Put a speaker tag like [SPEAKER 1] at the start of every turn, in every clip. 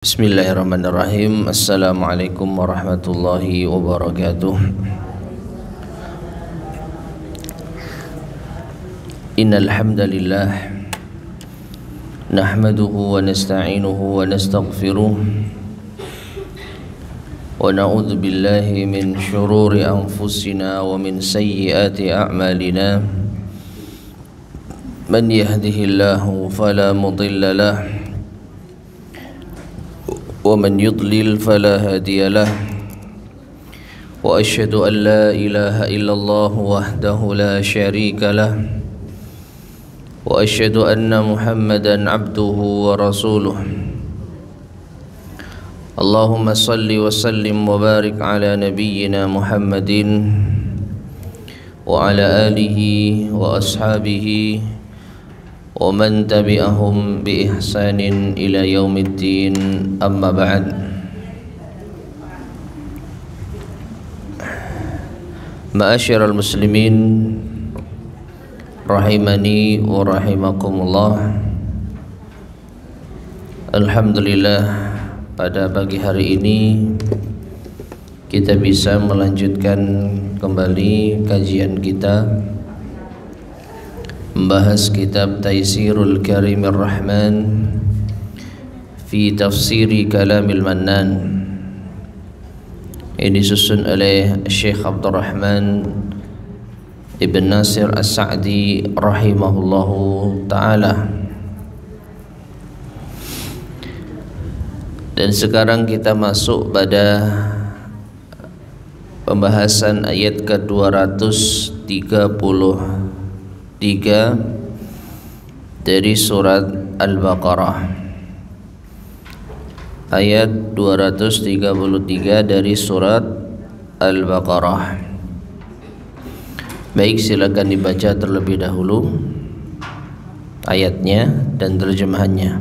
[SPEAKER 1] Bismillahirrahmanirrahim. Assalamualaikum warahmatullahi wabarakatuh. Innal hamdalillah nahmaduhu wa nasta'inuhu wa nastaghfiruh wa na'udzu billahi min shururi anfusina wa min sayyiati a'malina. Man yahdihillahu fala mudilla lahu ومن يضلل فلا هادي له وأشهد أن لا إله إلا الله وحده لا شريك له وأشهد أن محمدا عبده ورسوله اللهم صل وسلم وبارك على نبينا محمد وعلى آله وأصحابه ومن تبعهم بإحسان إلى يوم الدين أما بعد. Ma'asyiral muslimin rahimani wa rahimakumullah. Alhamdulillah, pada pagi hari ini kita bisa melanjutkan kembali kajian kita membahas kitab Taysirul Karimir Rahman fi Tafsiri Kalamil Mannan. Ini disusun oleh Syekh Abdurrahman Ibn Nasir As-Sa'di rahimahullahu ta'ala. Dan sekarang kita masuk pada pembahasan ayat ke-233 dari surat Al-Baqarah. Ayat 233 dari surat Al-Baqarah. Baik, silakan dibaca terlebih dahulu ayatnya dan terjemahannya.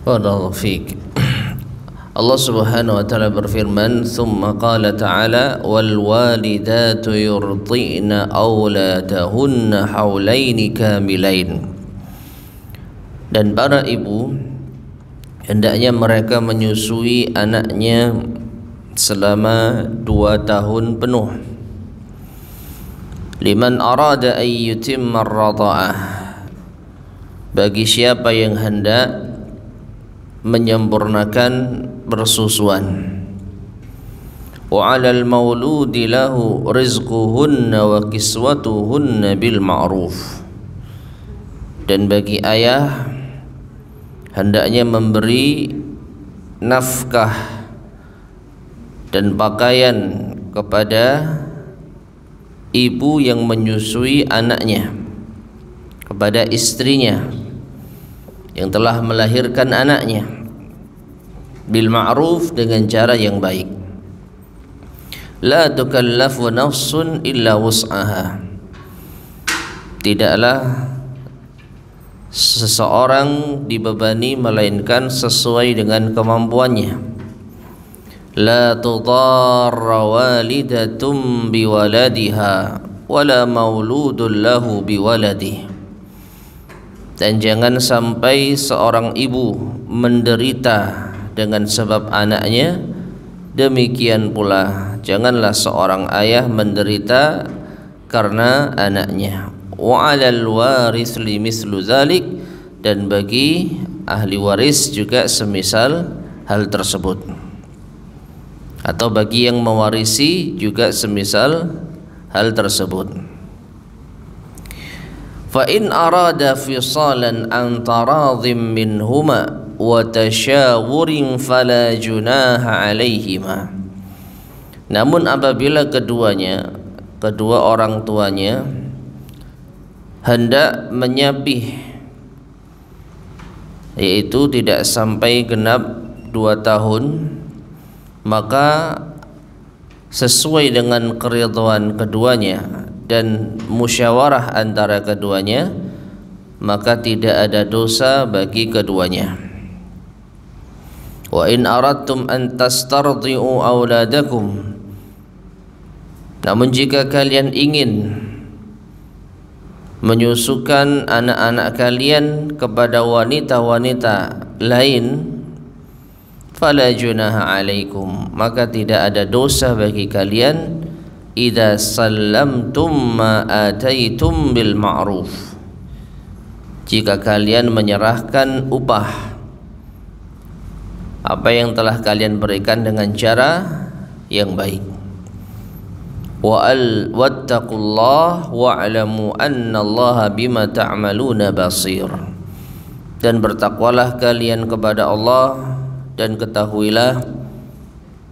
[SPEAKER 1] Barakallahu fiik. Allah Subhanahu wa taala berfirman, "Tsumma qala ta'ala wal walidatu yurdi'na auladahunna haulaini kamilain." Dan para ibu hendaknya mereka menyusui anaknya selama 2 tahun penuh. Liman arada an yutimma ar-radha'ah, bagi siapa yang hendak menyempurnakan persusuan. Wa 'alal mauludi lahu rizquhunna wa kiswatuhunna bil ma'ruf, dan bagi ayah hendaknya memberi nafkah dan pakaian kepada ibu yang menyusui anaknya, kepada istrinya yang telah melahirkan anaknya, bil ma'ruf, dengan cara yang baik. La tukallafu nafsun illa wus'aha, tidaklah seseorang dibebani melainkan sesuai dengan kemampuannya. La tudarra walidatum biwaladiha wala mauludun lahu biwaladihi, dan jangan sampai seorang ibu menderita dengan sebab anaknya, demikian pula janganlah seorang ayah menderita karena anaknya. Wa 'alal waris limithlu dzalik, dan bagi ahli waris juga semisal hal tersebut, atau bagi yang mewarisi juga semisal hal tersebut. Fa in arada fisalan an taradhim minhuma wa tasyawurin fala junaha alaihima, namun apabila kedua orang tuanya hendak menyapih, yaitu tidak sampai genap 2 tahun, maka sesuai dengan keridhaan keduanya dan musyawarah antara keduanya, maka tidak ada dosa bagi keduanya. Wa in aradtum an tastardi'u auladakum, namun jika kalian ingin menyusukan anak-anak kalian kepada wanita-wanita lain, fala junaha alaikum, maka tidak ada dosa bagi kalian, idza sallamtum ma ataitum bil ma'ruf, jika kalian menyerahkan upah apa yang telah kalian berikan dengan cara yang baik. Wattaqullah wa'lamu annallaha bima ta'maluna basir, dan bertakwalah kalian kepada Allah, dan ketahuilah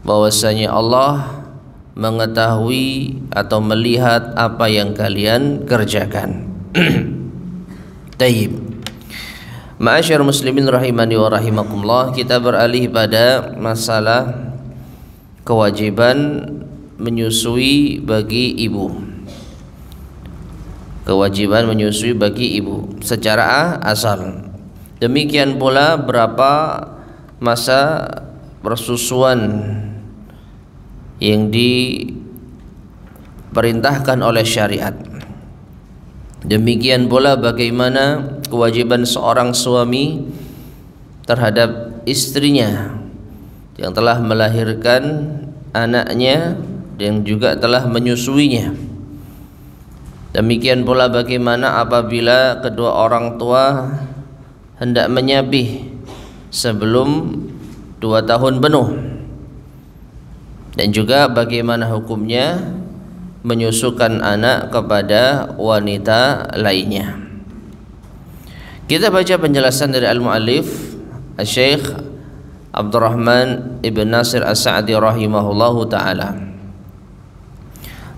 [SPEAKER 1] bahwasanya Allah mengetahui atau melihat apa yang kalian kerjakan. Taib. Ma'asyar muslimin rahimani wa rahimakumullah, kita beralih pada masalah kewajiban menyusui bagi ibu. Kewajiban menyusui bagi ibu secara asal. Demikian pula berapa masa persusuan yang diperintahkan oleh syariat. Demikian pula bagaimana kewajiban seorang suami terhadap istrinya yang telah melahirkan anaknya yang juga telah menyusuinya. Demikian pula bagaimana apabila kedua orang tua hendak menyapih sebelum 2 tahun penuh, dan juga bagaimana hukumnya menyusukan anak kepada wanita lainnya. Kita baca penjelasan dari al-muallif Syekh Abdurrahman ibn Nasir As-Sa'di rahimahullahu ta'ala.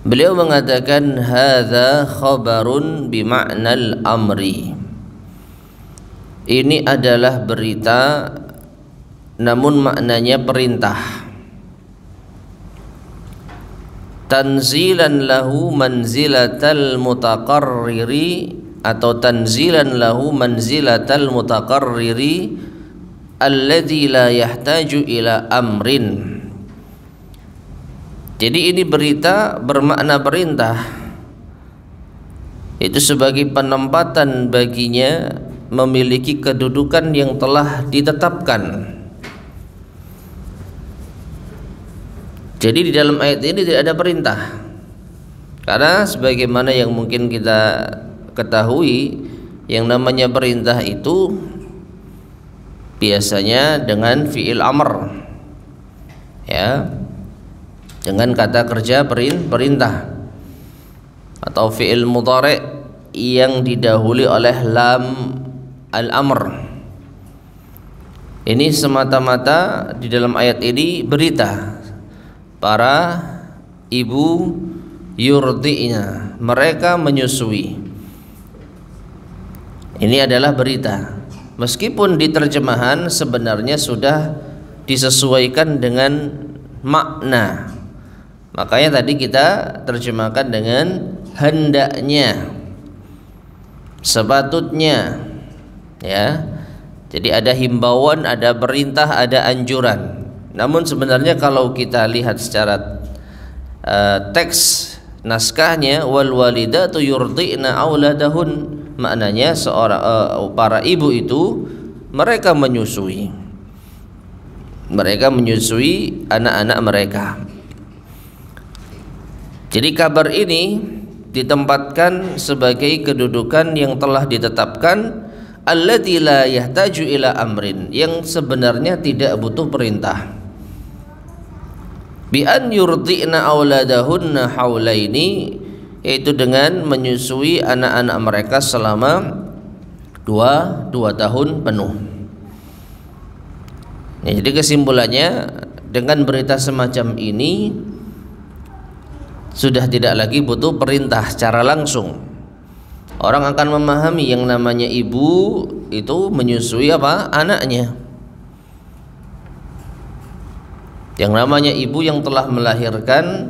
[SPEAKER 1] Beliau mengatakan hadza khabarun bima'nal amri, ini adalah berita namun maknanya perintah. Tanzilan lahu manzilatal mutaqarriri, atau tanzilan lahu manzilatal mutaqarriri alladzi la yahtaju ila amrin. Jadi ini berita bermakna perintah, itu sebagai penempatan baginya memiliki kedudukan yang telah ditetapkan. Jadi di dalam ayat ini tidak ada perintah, karena sebagaimana yang mungkin kita ketahui, yang namanya perintah itu biasanya dengan fi'il amr, ya, dengan kata kerja perintah, atau fi'il mudhari' yang didahului oleh lam al-amr. Ini semata-mata di dalam ayat ini berita para ibu yurdi'na, mereka menyusui. Ini adalah berita, meskipun di terjemahan sebenarnya sudah disesuaikan dengan makna. Makanya tadi kita terjemahkan dengan hendaknya, sepatutnya, ya. Jadi ada himbauan, ada perintah, ada anjuran. Namun sebenarnya kalau kita lihat secara teks naskahnya, wal walidatu yurdi'na auladahun, maknanya para ibu itu mereka menyusui anak-anak mereka. Jadi kabar ini ditempatkan sebagai kedudukan yang telah ditetapkan, allati la yahtaju ila amrin, yang sebenarnya tidak butuh perintah. Bi an yurdi'na auladahunna haulaini, yaitu dengan menyusui anak-anak mereka selama dua tahun penuh. Ya, jadi kesimpulannya, dengan berita semacam ini sudah tidak lagi butuh perintah secara langsung. Orang akan memahami yang namanya ibu itu menyusui apa? Anaknya. Yang namanya ibu yang telah melahirkan,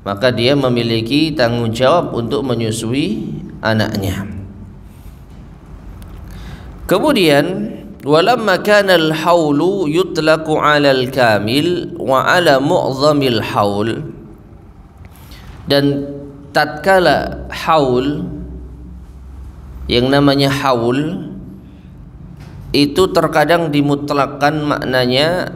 [SPEAKER 1] maka dia memiliki tanggung jawab untuk menyusui anaknya. Kemudian, walamma kana al-haulu yutlaqu 'ala al-kamil wa 'ala mu'dhamil haul, dan tatkala haul, yang namanya haul itu terkadang dimutlakkan maknanya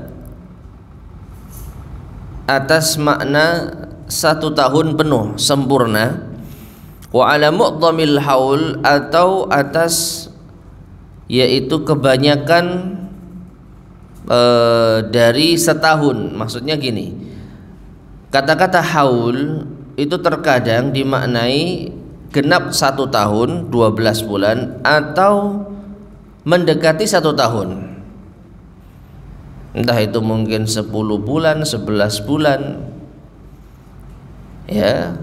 [SPEAKER 1] atas makna 1 tahun penuh sempurna, wa ala mu'dhamil haul, atau atas yaitu kebanyakan dari setahun. Maksudnya gini, kata-kata haul itu terkadang dimaknai genap 1 tahun 12 bulan atau mendekati 1 tahun, entah itu mungkin 10 bulan, 11 bulan, ya.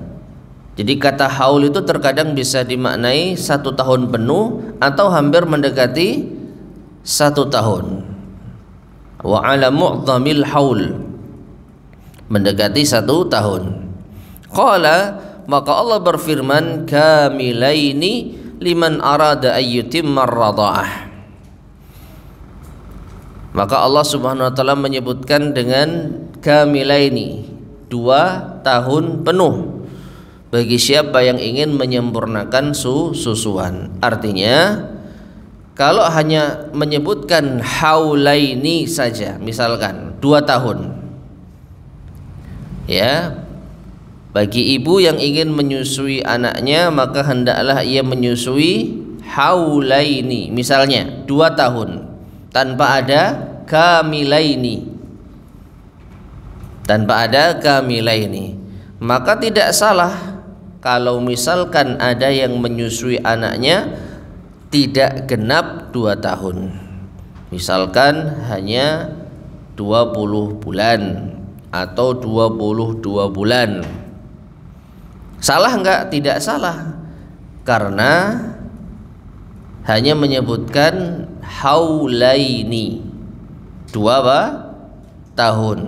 [SPEAKER 1] Jadi kata haul itu terkadang bisa dimaknai 1 tahun penuh atau hampir mendekati 1 tahun. Wa ala mu'dhamil haul, mendekati 1 tahun. Qala, maka Allah berfirman, kamilaini liman arada ayyutimma ar-radha'ah. Maka Allah Subhanahu wa taala menyebutkan dengan kamilaini, 2 tahun penuh, bagi siapa yang ingin menyempurnakan susuan. Artinya, kalau hanya menyebutkan haulaini saja, misalkan 2 tahun, ya, bagi ibu yang ingin menyusui anaknya, maka hendaklah ia menyusui haulaini, misalnya 2 tahun, tanpa ada kamilaini, maka tidak salah kalau misalkan ada yang menyusui anaknya tidak genap 2 tahun, misalkan hanya 20 bulan atau 22 bulan. Salah enggak? Tidak salah, karena hanya menyebutkan haulaini, 2 tahun.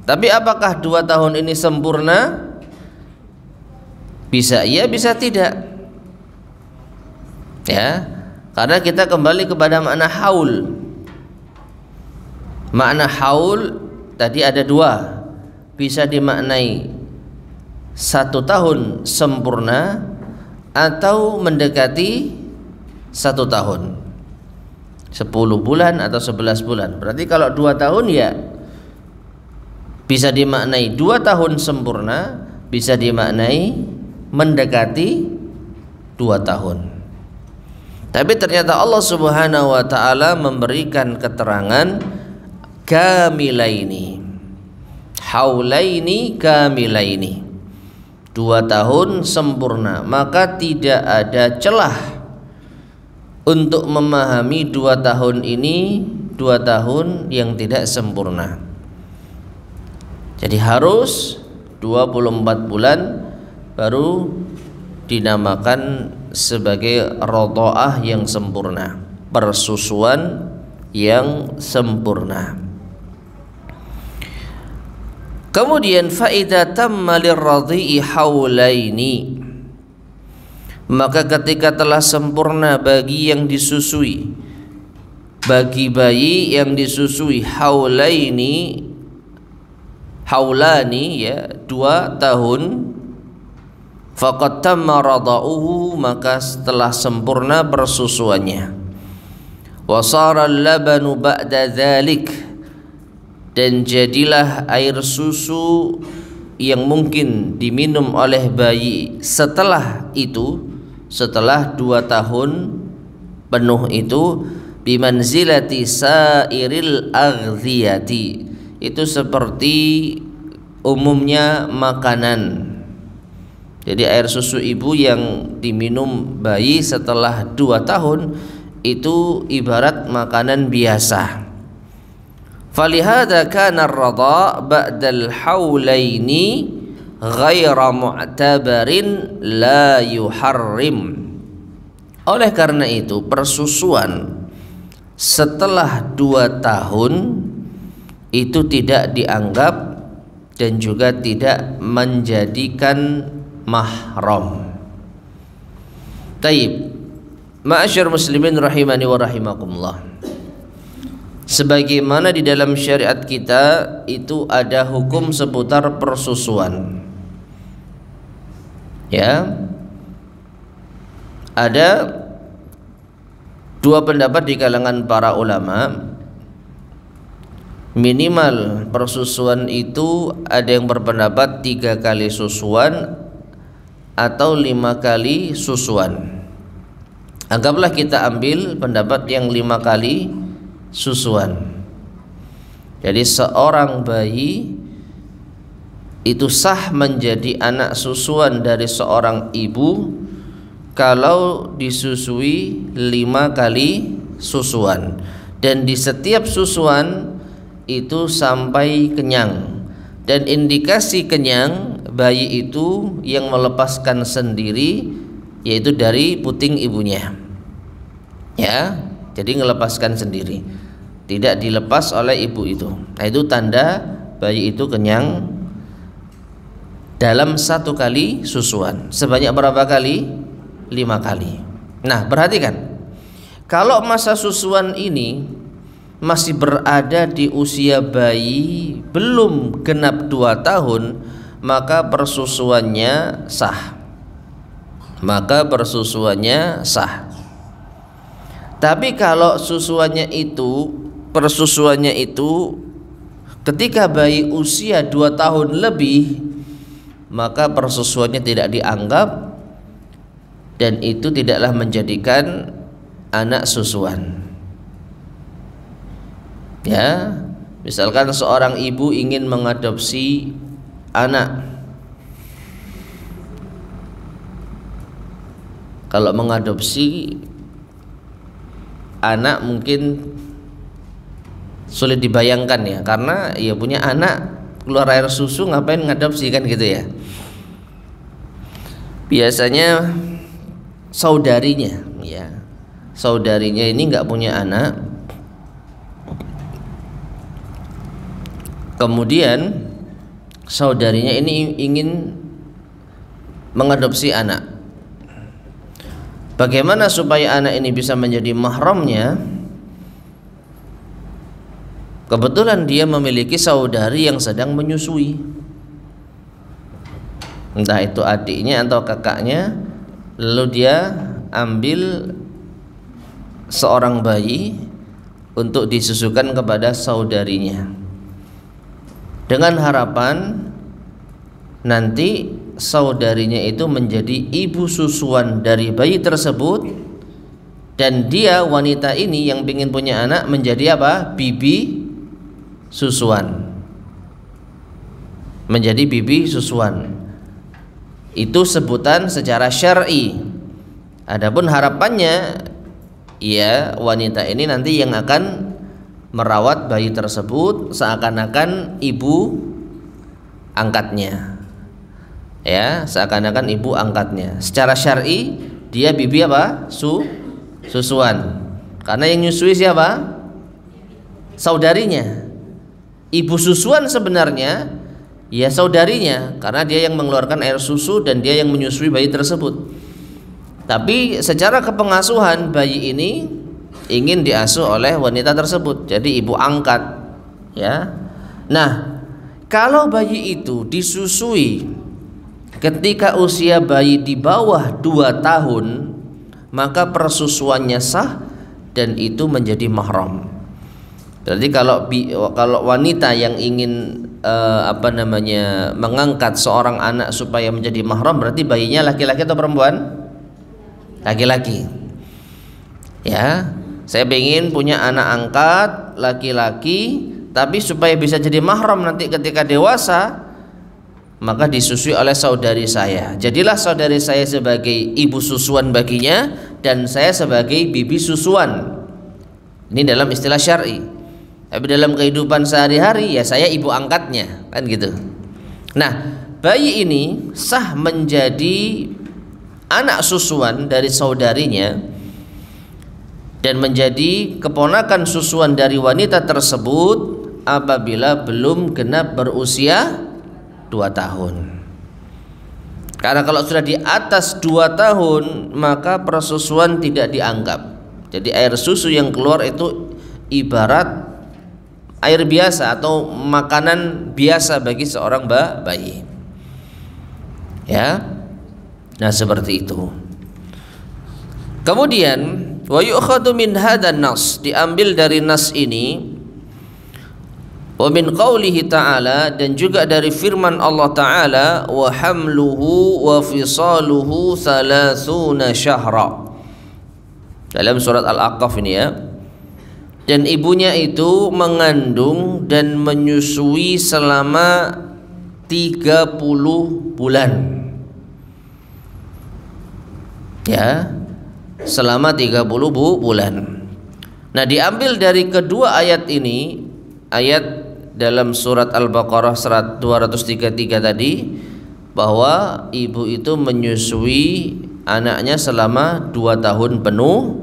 [SPEAKER 1] Tapi apakah 2 tahun ini sempurna? Bisa iya, bisa tidak, ya, karena kita kembali kepada makna haul. Makna haul tadi ada 2, bisa dimaknai 1 tahun sempurna atau mendekati 1 tahun, 10 bulan atau 11 bulan. Berarti kalau 2 tahun ya Bisa dimaknai 2 tahun sempurna, bisa dimaknai mendekati 2 tahun. Tapi ternyata Allah Subhanahu wa taala memberikan keterangan kamilaini, haulaini kamilaini, 2 tahun sempurna. Maka tidak ada celah untuk memahami 2 tahun ini 2 tahun yang tidak sempurna. Jadi harus 24 bulan baru dinamakan sebagai radha'ah yang sempurna, persusuan yang sempurna. Kemudian faida tamma lirradhi'i haulaini, maka ketika telah sempurna bagi yang disusui, bagi bayi yang disusui, haulaini, haulani ya 2 tahun, faqad tamma radha'uhu, maka setelah sempurna persusuannya, wa sara al-labanu ba'da dzalik, dan jadilah air susu yang mungkin diminum oleh bayi setelah itu, setelah 2 tahun penuh itu, bimanzilati sairil aghdhiyati, itu seperti umumnya makanan. Jadi air susu ibu yang diminum bayi setelah 2 tahun itu ibarat makanan biasa. Falihada kana ar-radha' ba'dal haulaini ghaira mu'tabarin la yuharrim. Oleh karena itu persusuan setelah 2 tahun itu tidak dianggap dan juga tidak menjadikan mahram. Taib, ma'asyar muslimin rahimani wa rahimakumullah. Sebagaimana di dalam syariat kita itu ada hukum seputar persusuan. Ya. Ada 2 pendapat di kalangan para ulama. Minimal persusuan itu ada yang berpendapat 3 kali susuan atau 5 kali susuan. Anggaplah kita ambil pendapat yang 5 kali susuan. Jadi seorang bayi itu sah menjadi anak susuan dari seorang ibu kalau disusui 5 kali susuan, dan di setiap susuan itu sampai kenyang, dan indikasi kenyang bayi itu yang melepaskan sendiri, yaitu dari puting ibunya. Ya, jadi melepaskan sendiri, tidak dilepas oleh ibu itu. Nah, itu tanda bayi itu kenyang dalam 1 kali susuan. Sebanyak berapa kali? 5 kali. Nah, perhatikan, kalau masa susuan ini masih berada di usia bayi belum genap 2 tahun, maka persusuannya sah. Maka persusuannya sah. Tapi kalau persusuannya itu ketika bayi usia 2 tahun lebih, maka persusuannya tidak dianggap, dan itu tidaklah menjadikan anak susuan. Ya, misalkan seorang ibu ingin mengadopsi anak. Kalau mengadopsi anak mungkin sulit dibayangkan ya, karena ya punya anak keluar air susu, ngapain ngadopsi kan gitu ya. Biasanya saudarinya ya, saudarinya ini nggak punya anak, kemudian saudarinya ini ingin mengadopsi anak. Bagaimana supaya anak ini bisa menjadi mahramnya? Kebetulan dia memiliki saudari yang sedang menyusui, entah itu adiknya atau kakaknya, lalu dia ambil seorang bayi untuk disusukan kepada saudarinya. dengan harapan nanti saudarinya itu menjadi ibu susuan dari bayi tersebut, dan dia wanita ini yang ingin punya anak menjadi apa? Bibi susuan. Menjadi bibi susuan. Itu sebutan secara syar'i. Adapun harapannya, ya wanita ini nanti yang akan merawat bayi tersebut seakan-akan ibu angkatnya. Ya, seakan-akan ibu angkatnya. Secara syar'i dia bibi apa? Susuan. Karena yang nyusui siapa? Saudarinya. Ibu susuan sebenarnya ya saudarinya, karena dia yang mengeluarkan air susu dan dia yang menyusui bayi tersebut. Tapi secara kepengasuhan bayi ini ingin diasuh oleh wanita tersebut, jadi ibu angkat, ya. Nah, kalau bayi itu disusui ketika usia bayi di bawah 2 tahun, maka persusuannya sah dan itu menjadi mahram. Berarti kalau wanita yang ingin mengangkat seorang anak supaya menjadi mahram, berarti bayinya laki-laki atau perempuan? Laki-laki. Ya, saya ingin punya anak angkat laki-laki, tapi supaya bisa jadi mahram nanti ketika dewasa, maka disusui oleh saudari saya. Jadilah saudari saya sebagai ibu susuan baginya dan saya sebagai bibi susuan. Ini dalam istilah syar'i. Tapi dalam kehidupan sehari-hari ya saya ibu angkatnya, kan gitu. Nah, bayi ini sah menjadi anak susuan dari saudarinya dan menjadi keponakan susuan dari wanita tersebut apabila belum genap berusia 2 tahun. Karena kalau sudah di atas 2 tahun maka persusuan tidak dianggap. Jadi air susu yang keluar itu ibarat air biasa atau makanan biasa bagi seorang bayi. Ya. Nah, seperti itu. Kemudian wa yu'khadhu min hadan nas, diambil dari nas ini, wa min qaulihi ta'ala, dan juga dari firman Allah Ta'ala, wa hamluhu wa fisaluhu 30 syahra, dalam surat Al-Aqaf ini ya. Dan ibunya itu mengandung dan menyusui selama 30 bulan. Ya, selama 30 bulan. Nah, diambil dari kedua ayat ini, ayat dalam surat Al-Baqarah 233 tadi, bahwa ibu itu menyusui anaknya selama 2 tahun penuh,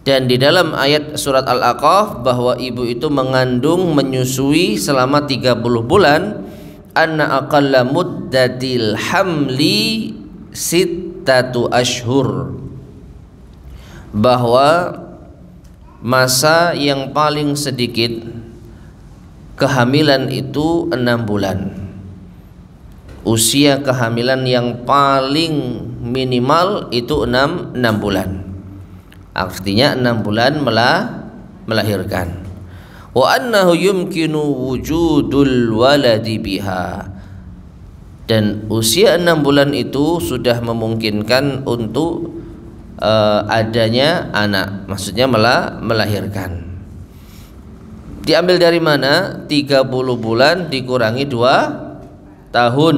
[SPEAKER 1] dan di dalam ayat surat Al-Aqaf bahwa ibu itu mengandung menyusui selama 30 bulan. Anna aqalla muddatil hamli sittatu ashhur, bahwa masa yang paling sedikit kehamilan itu 6 bulan. Usia kehamilan yang paling minimal itu 6 bulan. Artinya 6 bulan melahirkan. Wa annahu yumkinu wujudul waladi biha, dan usia 6 bulan itu sudah memungkinkan untuk adanya anak, maksudnya melahirkan. Diambil dari mana? 30 bulan dikurangi 2 tahun.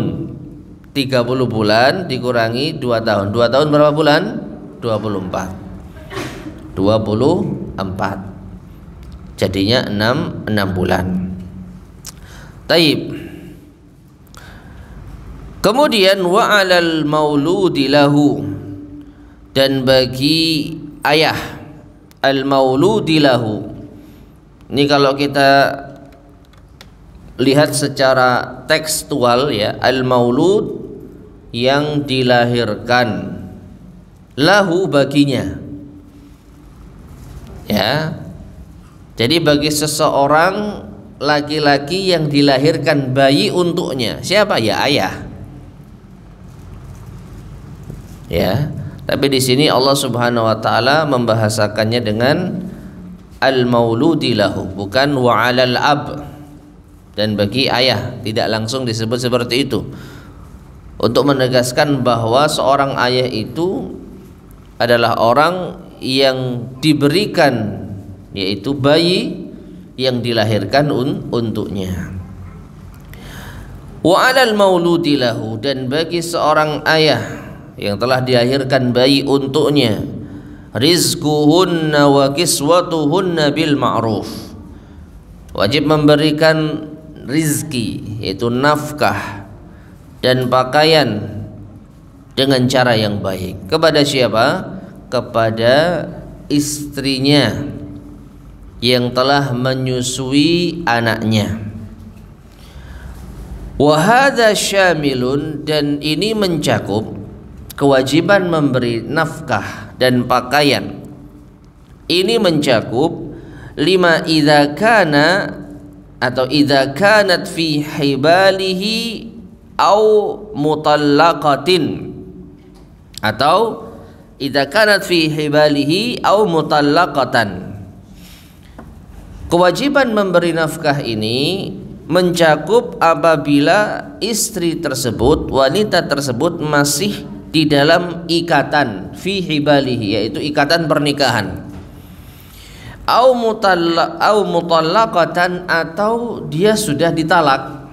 [SPEAKER 1] 30 bulan dikurangi 2 tahun. 2 tahun berapa bulan? 24. Jadinya 6 bulan. Taib. Kemudian wa 'alal mauludi lahu, dan bagi ayah al mauludi lahu. Ini kalau kita lihat secara tekstual ya, al maulud yang dilahirkan, lahu baginya. Ya. Jadi bagi seseorang laki-laki yang dilahirkan bayi untuknya, siapa? Ya ayah. Ya. Tapi di sini Allah Subhanahu wa taala membahasakannya dengan al-mauludi lahu, bukan wa 'alal ab. dan bagi ayah, tidak langsung disebut seperti itu, untuk menegaskan bahwa seorang ayah itu adalah orang yang diberikan, yaitu bayi yang dilahirkan untuknya. Wa 'alal mauludi lahu, dan bagi seorang ayah yang telah dilahirkan bayi untuknya, rizquhunna wa kiswatuhunna bil ma'ruf, wajib memberikan rizki, yaitu nafkah dan pakaian dengan cara yang baik. Kepada siapa? Kepada istrinya yang telah menyusui anaknya. Wa hadza syamilun, dan ini mencakup kewajiban memberi nafkah dan pakaian. Ini mencakup lima idza kana atau idza kanat fi hibalihi au mutallaqatin, atau idza kanat fi hibalihi au mutallaqatan. Kewajiban memberi nafkah ini mencakup apabila istri tersebut, wanita tersebut masih di dalam ikatan fi hibalihi, yaitu ikatan pernikahan, au mutallaqatan, atau dia sudah ditalak.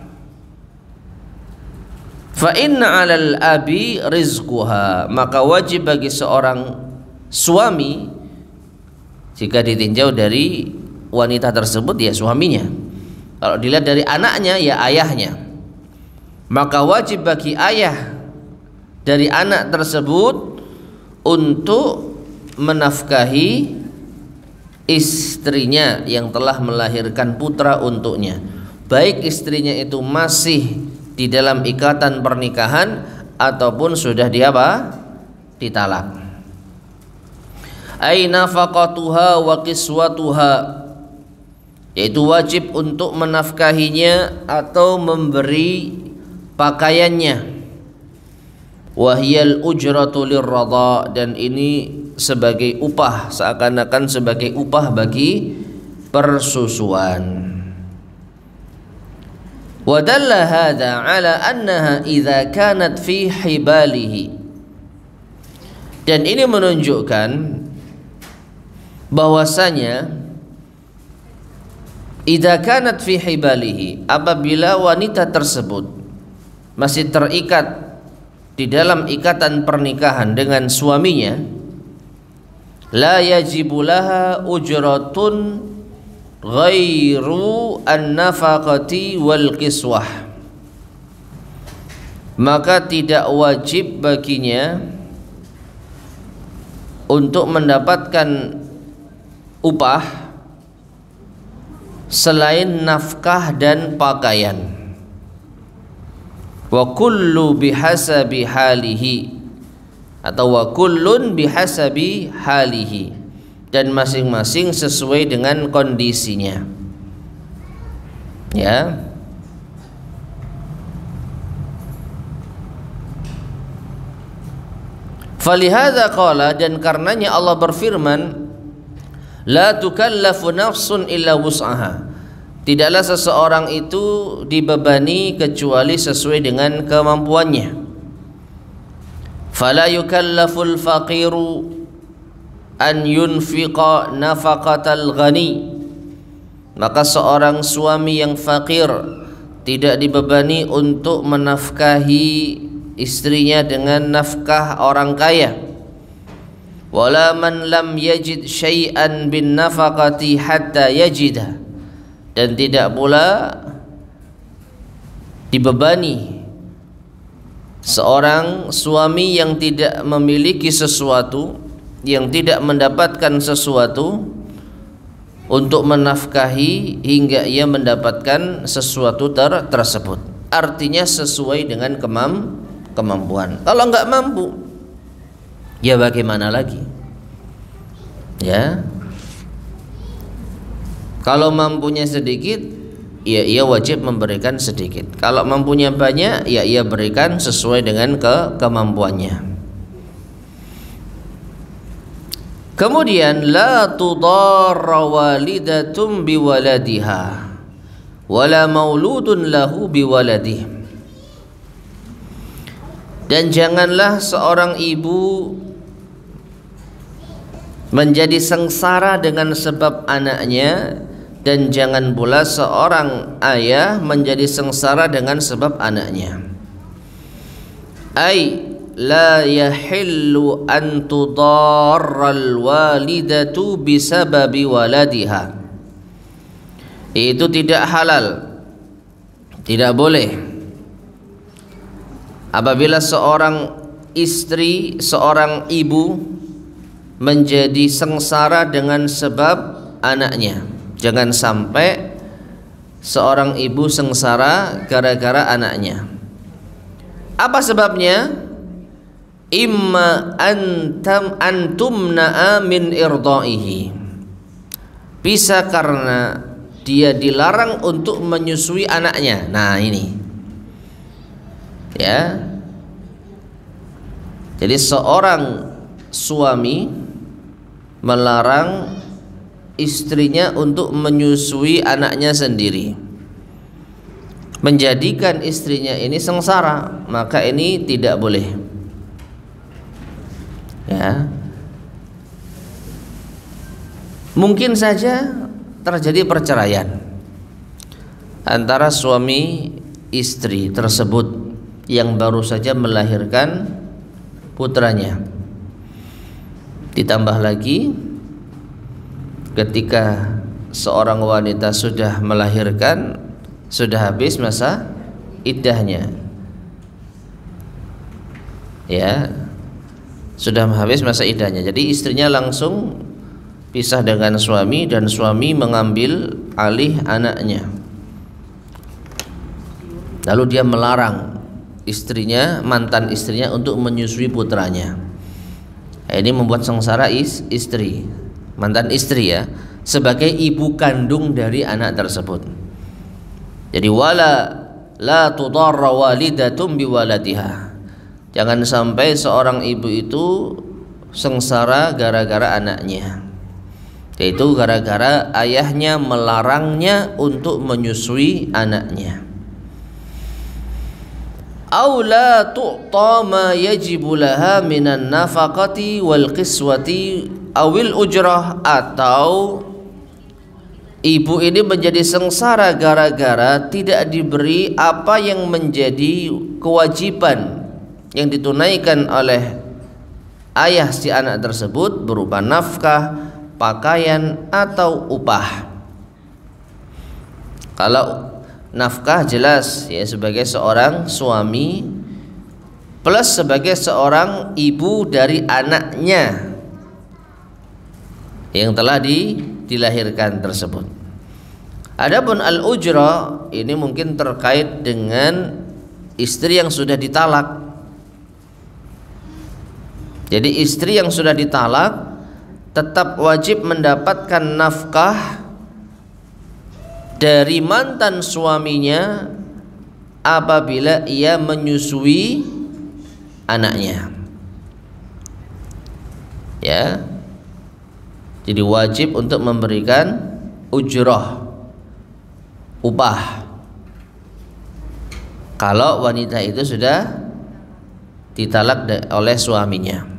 [SPEAKER 1] Fa inna 'alal abi rizquha, maka wajib bagi seorang suami, jika ditinjau dari wanita tersebut ya suaminya, kalau dilihat dari anaknya ya ayahnya, maka wajib bagi ayah dari anak tersebut untuk menafkahi istrinya yang telah melahirkan putra untuknya, baik istrinya itu masih di dalam ikatan pernikahan ataupun sudah ditalak. Ai nafaqatuha wa qiswatuha, yaitu wajib untuk menafkahinya atau memberi pakaiannya. Wahyal ujratu lirradha, dan ini sebagai upah, seakan-akan sebagai upah bagi persusuan. Wa dalla hadza ala annaha idza kanat fi hibalihi, dan ini menunjukkan bahwasanya idza kanat fi hibalihi, apabila wanita tersebut masih terikat di dalam ikatan pernikahan dengan suaminya, la yajibu laha ujratun ghairu an-nafaqati wal qiswah, maka tidak wajib baginya untuk mendapatkan upah selain nafkah dan pakaian. Wa kullu bihasabi halihi, atau wa kullun bihasabi halihi, dan masing-masing sesuai dengan kondisinya. Ya. Falihadza qala, dan karenanya Allah berfirman, la tukallafu nafsun illa wus'aha, tidaklah seseorang itu dibebani kecuali sesuai dengan kemampuannya. Fala yukallaful faqiru an yunfiqa nafaqatal ghani, maka seorang suami yang fakir tidak dibebani untuk menafkahi istrinya dengan nafkah orang kaya. Wala man lam yajid syai'an bin nafaqati hatta yajidah, dan tidak pula dibebani seorang suami yang tidak memiliki sesuatu, yang tidak mendapatkan sesuatu untuk menafkahi hingga ia mendapatkan sesuatu tersebut. Artinya sesuai dengan kemampuan. Kalau nggak mampu, ya bagaimana lagi? Ya, kalau mampunya sedikit, ya ia wajib memberikan sedikit. Kalau mampunya banyak, ya ia berikan sesuai dengan kemampuannya. Kemudian la tudarra walidatum biwaladiha, wala mauludun lahu biwaladih. Dan janganlah seorang ibu menjadi sengsara dengan sebab anaknya, dan jangan pula seorang ayah menjadi sengsara dengan sebab anaknya. Ai la yahillu an tudarral walidatu bisababi waladiha. Itu tidak halal, tidak boleh apabila seorang istri, seorang ibu menjadi sengsara dengan sebab anaknya. Jangan sampai seorang ibu sengsara gara-gara anaknya. Apa sebabnya? Imma antumna'a min irdaihi. Bisa karena dia dilarang untuk menyusui anaknya. Nah ini, ya. Jadi seorang suami melarang istrinya untuk menyusui anaknya sendiri, menjadikan istrinya ini sengsara, maka ini tidak boleh, ya. Mungkin saja terjadi perceraian antara suami istri tersebut yang baru saja melahirkan putranya. Ditambah lagi ketika seorang wanita sudah melahirkan, sudah habis masa iddahnya, ya, sudah habis masa iddahnya. Jadi istrinya langsung pisah dengan suami, dan suami mengambil alih anaknya. Lalu dia melarang istrinya, mantan istrinya, untuk menyusui putranya. Ini membuat sengsara istri, mantan istri, ya, sebagai ibu kandung dari anak tersebut. Jadi wala la tudarra walidatum biwaladiha. Jangan sampai seorang ibu itu sengsara gara-gara anaknya, yaitu gara-gara ayahnya melarangnya untuk menyusui anaknya. Aw la tu'ta ma yajibu laha minan nafaqati wal qiswati awil ujrah. Atau ibu ini menjadi sengsara gara-gara tidak diberi apa yang menjadi kewajiban yang ditunaikan oleh ayah si anak tersebut, berupa nafkah, pakaian, atau upah. Kalau nafkah jelas, ya, sebagai seorang suami plus sebagai seorang ibu dari anaknya yang telah dilahirkan tersebut. Adapun al-ujra ini mungkin terkait dengan istri yang sudah ditalak. Jadi istri yang sudah ditalak tetap wajib mendapatkan nafkah dari mantan suaminya apabila ia menyusui anaknya, ya. Jadi wajib untuk memberikan ujrah, upah, kalau wanita itu sudah ditalak oleh suaminya.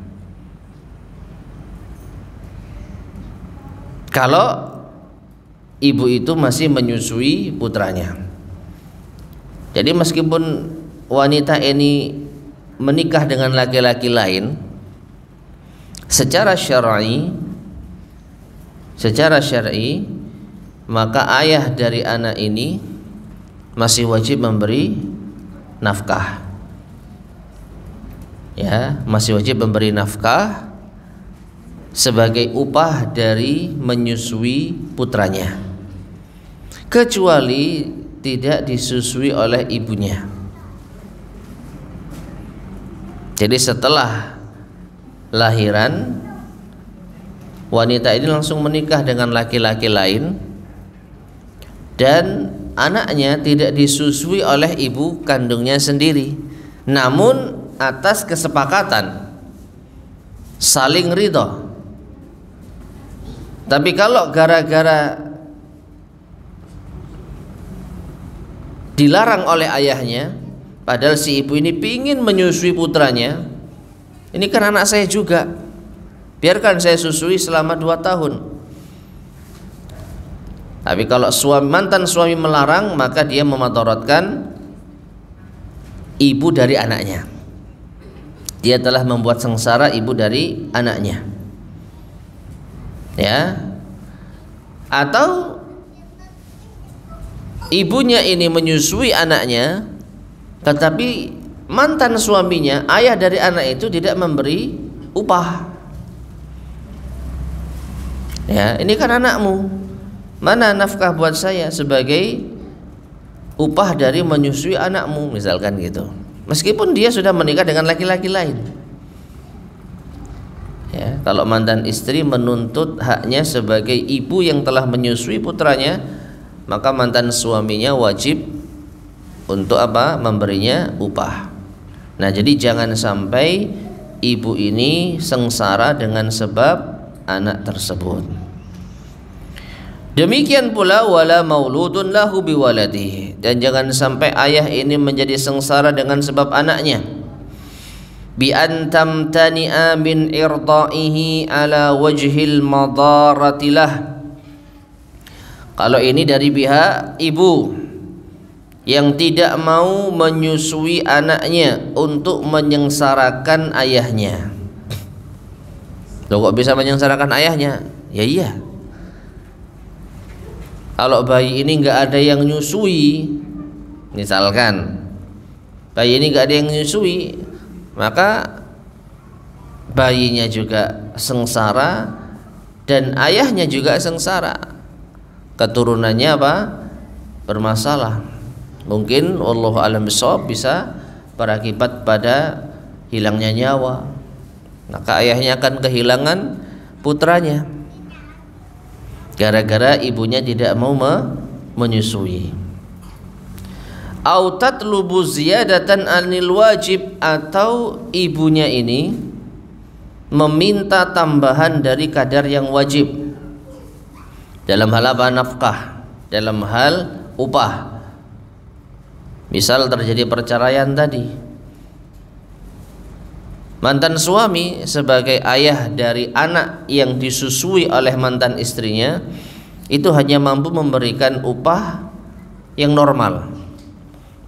[SPEAKER 1] Kalau ibu itu masih menyusui putranya. Jadi meskipun wanita ini menikah dengan laki-laki lain, secara syar'i maka ayah dari anak ini masih wajib memberi nafkah, ya, masih wajib memberi nafkah sebagai upah dari menyusui putranya, kecuali tidak disusui oleh ibunya. Jadi setelah lahiran, wanita ini langsung menikah dengan laki-laki lain dan anaknya tidak disusui oleh ibu kandungnya sendiri, namun atas kesepakatan saling ridho. Tapi kalau gara-gara dilarang oleh ayahnya, padahal si ibu ini pingin menyusui putranya. Ini kan anak saya juga, biarkan saya susui selama 2 tahun. Tapi kalau mantan suami melarang, maka dia memadaratkan ibu dari anaknya. Dia telah membuat sengsara ibu dari anaknya. Ya. Atau ibunya ini menyusui anaknya, tetapi mantan suaminya, ayah dari anak itu, tidak memberi upah. Ya, ini kan anakmu, mana nafkah buat saya sebagai upah dari menyusui anakmu, misalkan gitu. Meskipun dia sudah menikah dengan laki-laki lain. Ya, kalau mantan istri menuntut haknya sebagai ibu yang telah menyusui putranya, maka mantan suaminya wajib untuk apa? Memberinya upah. Nah, jadi jangan sampai ibu ini sengsara dengan sebab anak tersebut. Demikian pula wala mauludun lahu biwaladihi, dan jangan sampai ayah ini menjadi sengsara dengan sebab anaknya. Bi an tamtani'a min irda'ihi ala wajhil madaratilah. Kalau ini dari pihak ibu yang tidak mau menyusui anaknya untuk menyengsarakan ayahnya. Loh, kok bisa menyengsarakan ayahnya? Ya iya, kalau bayi ini nggak ada yang nyusui, misalkan bayi ini nggak ada yang nyusui, maka bayinya juga sengsara dan ayahnya juga sengsara. Keturunannya apa? Bermasalah. Mungkin wallahu a'lam bishawab bisa berakibat pada hilangnya nyawa. Maka ayahnya akan kehilangan putranya gara-gara ibunya tidak mau menyusui. Au tatlubu ziyadatan anil wajib, atau ibunya ini meminta tambahan dari kadar yang wajib. Dalam hal apa? Nafkah, dalam hal upah. Misal terjadi perceraian tadi, mantan suami sebagai ayah dari anak yang disusui oleh mantan istrinya itu hanya mampu memberikan upah yang normal.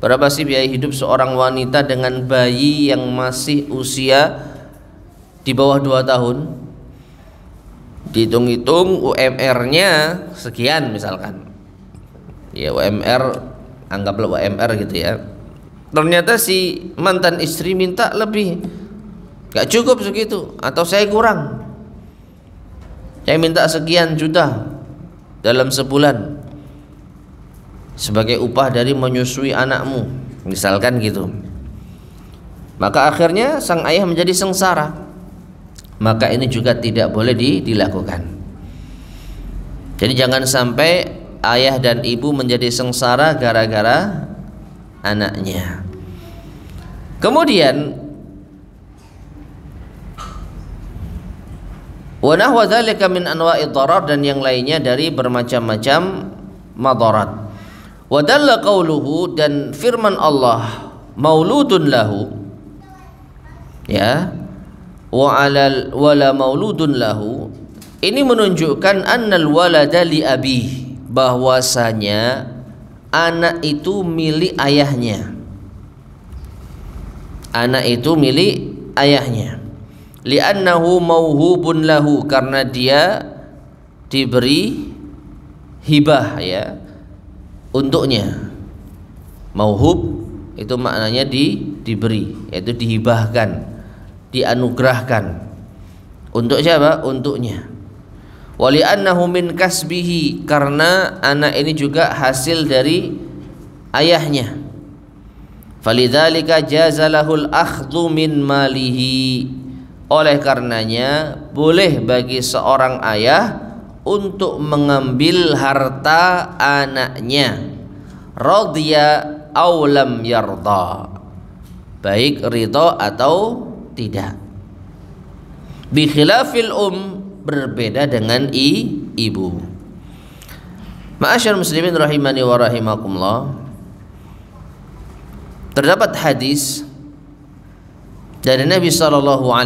[SPEAKER 1] Berapa sih biaya hidup seorang wanita dengan bayi yang masih usia di bawah 2 tahun? Dihitung-hitung UMR-nya sekian misalkan. Ya UMR, anggaplah UMR gitu ya. Ternyata si mantan istri minta lebih. Gak cukup segitu, atau saya kurang, saya minta sekian juta dalam sebulan sebagai upah dari menyusui anakmu, misalkan gitu. Maka akhirnya sang ayah menjadi sengsara. Maka ini juga tidak boleh dilakukan. Jadi jangan sampai ayah dan ibu menjadi sengsara gara-gara anaknya. Kemudian wa nahwa dzalika min anwa'id dharar, dan yang lainnya dari bermacam-macam madarat. Wa dalla qauluhu, dan firman Allah mauludun lahu, ya, wala mauludun lahu, ini menunjukkan annal walada li abi, bahwasanya anak itu milik ayahnya. Anak itu milik ayahnya. Li'annahu mauhubun lahu, karena dia diberi hibah, ya, untuknya. Mauhub itu maknanya diberi, yaitu dihibahkan, dianugerahkan. Untuk siapa? Untuknya. Wa li'annahu min kasbihi, karena anak ini juga hasil dari ayahnya. Falidzalika jazalahul akhdhu min malihi, oleh karenanya boleh bagi seorang ayah untuk mengambil harta anaknya, radhiya aw lam yarda, baik ridha atau tidak. Bi khilafil berbeda dengan ibu. Ma'asyar muslimin rahimani wa rahimakumullah. Terdapat hadis dari Nabi SAW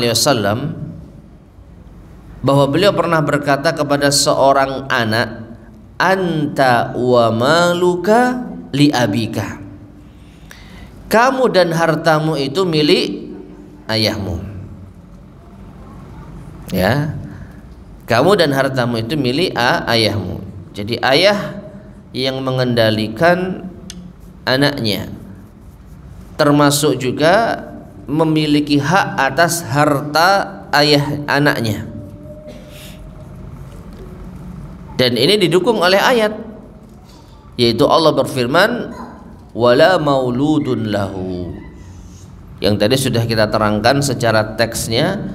[SPEAKER 1] bahwa beliau pernah berkata kepada seorang anak, anta wa maluka li abika, kamu dan hartamu itu milik ayahmu. Ya, kamu dan hartamu itu milik ayahmu. Jadi ayah yang mengendalikan anaknya, termasuk juga memiliki hak atas harta ayah anaknya. Dan ini didukung oleh ayat, yaitu Allah berfirman, wala mauludun lahu. Yang tadi sudah kita terangkan secara teksnya,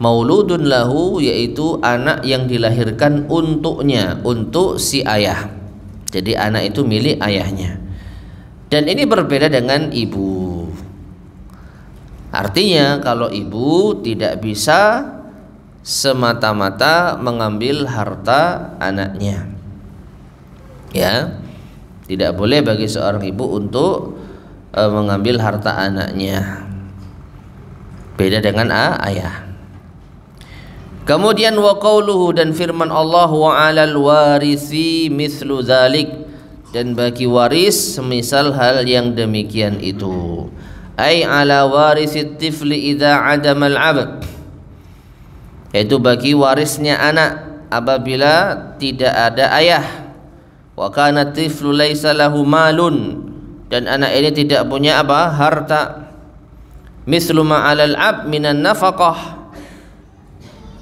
[SPEAKER 1] mauludun lahu yaitu anak yang dilahirkan untuknya, untuk si ayah. Jadi anak itu milik ayahnya. Dan ini berbeda dengan ibu. Artinya kalau ibu tidak bisa semata-mata mengambil harta anaknya. Ya, tidak boleh bagi seorang ibu untuk mengambil harta anaknya. Beda dengan ayah. Kemudian wa qauluhu, dan firman Allah, wa 'alal warisi mithlu dzalik, dan bagi waris semisal hal yang demikian itu. Ai 'ala warisit tifli idza 'adama al-'abd, yaitu bagi warisnya anak apabila tidak ada ayah. Wa kana tiflu laisa lahu malun, dan anak ini tidak punya apa? Harta. Mislu ma 'alal 'abd minan nafaqah,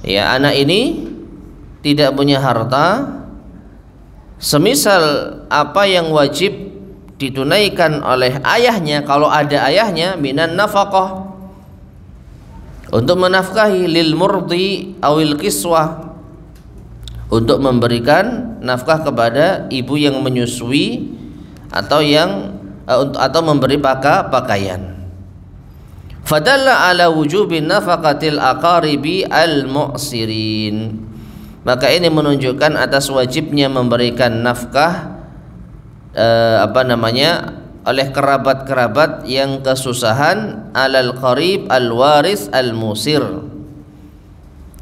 [SPEAKER 1] ya, anak ini tidak punya harta semisal apa yang wajib ditunaikan oleh ayahnya kalau ada ayahnya, minan nafaqah, untuk menafkahi, lil murdi awil kiswah, untuk memberikan nafkah kepada ibu yang menyusui atau memberi pakaian. Fadalla ala wujubi nafaqatil aqaribi al-mu'sirin, maka ini menunjukkan atas wajibnya memberikan nafkah oleh kerabat-kerabat yang kesusahan, alal qarib al-waris al-musir,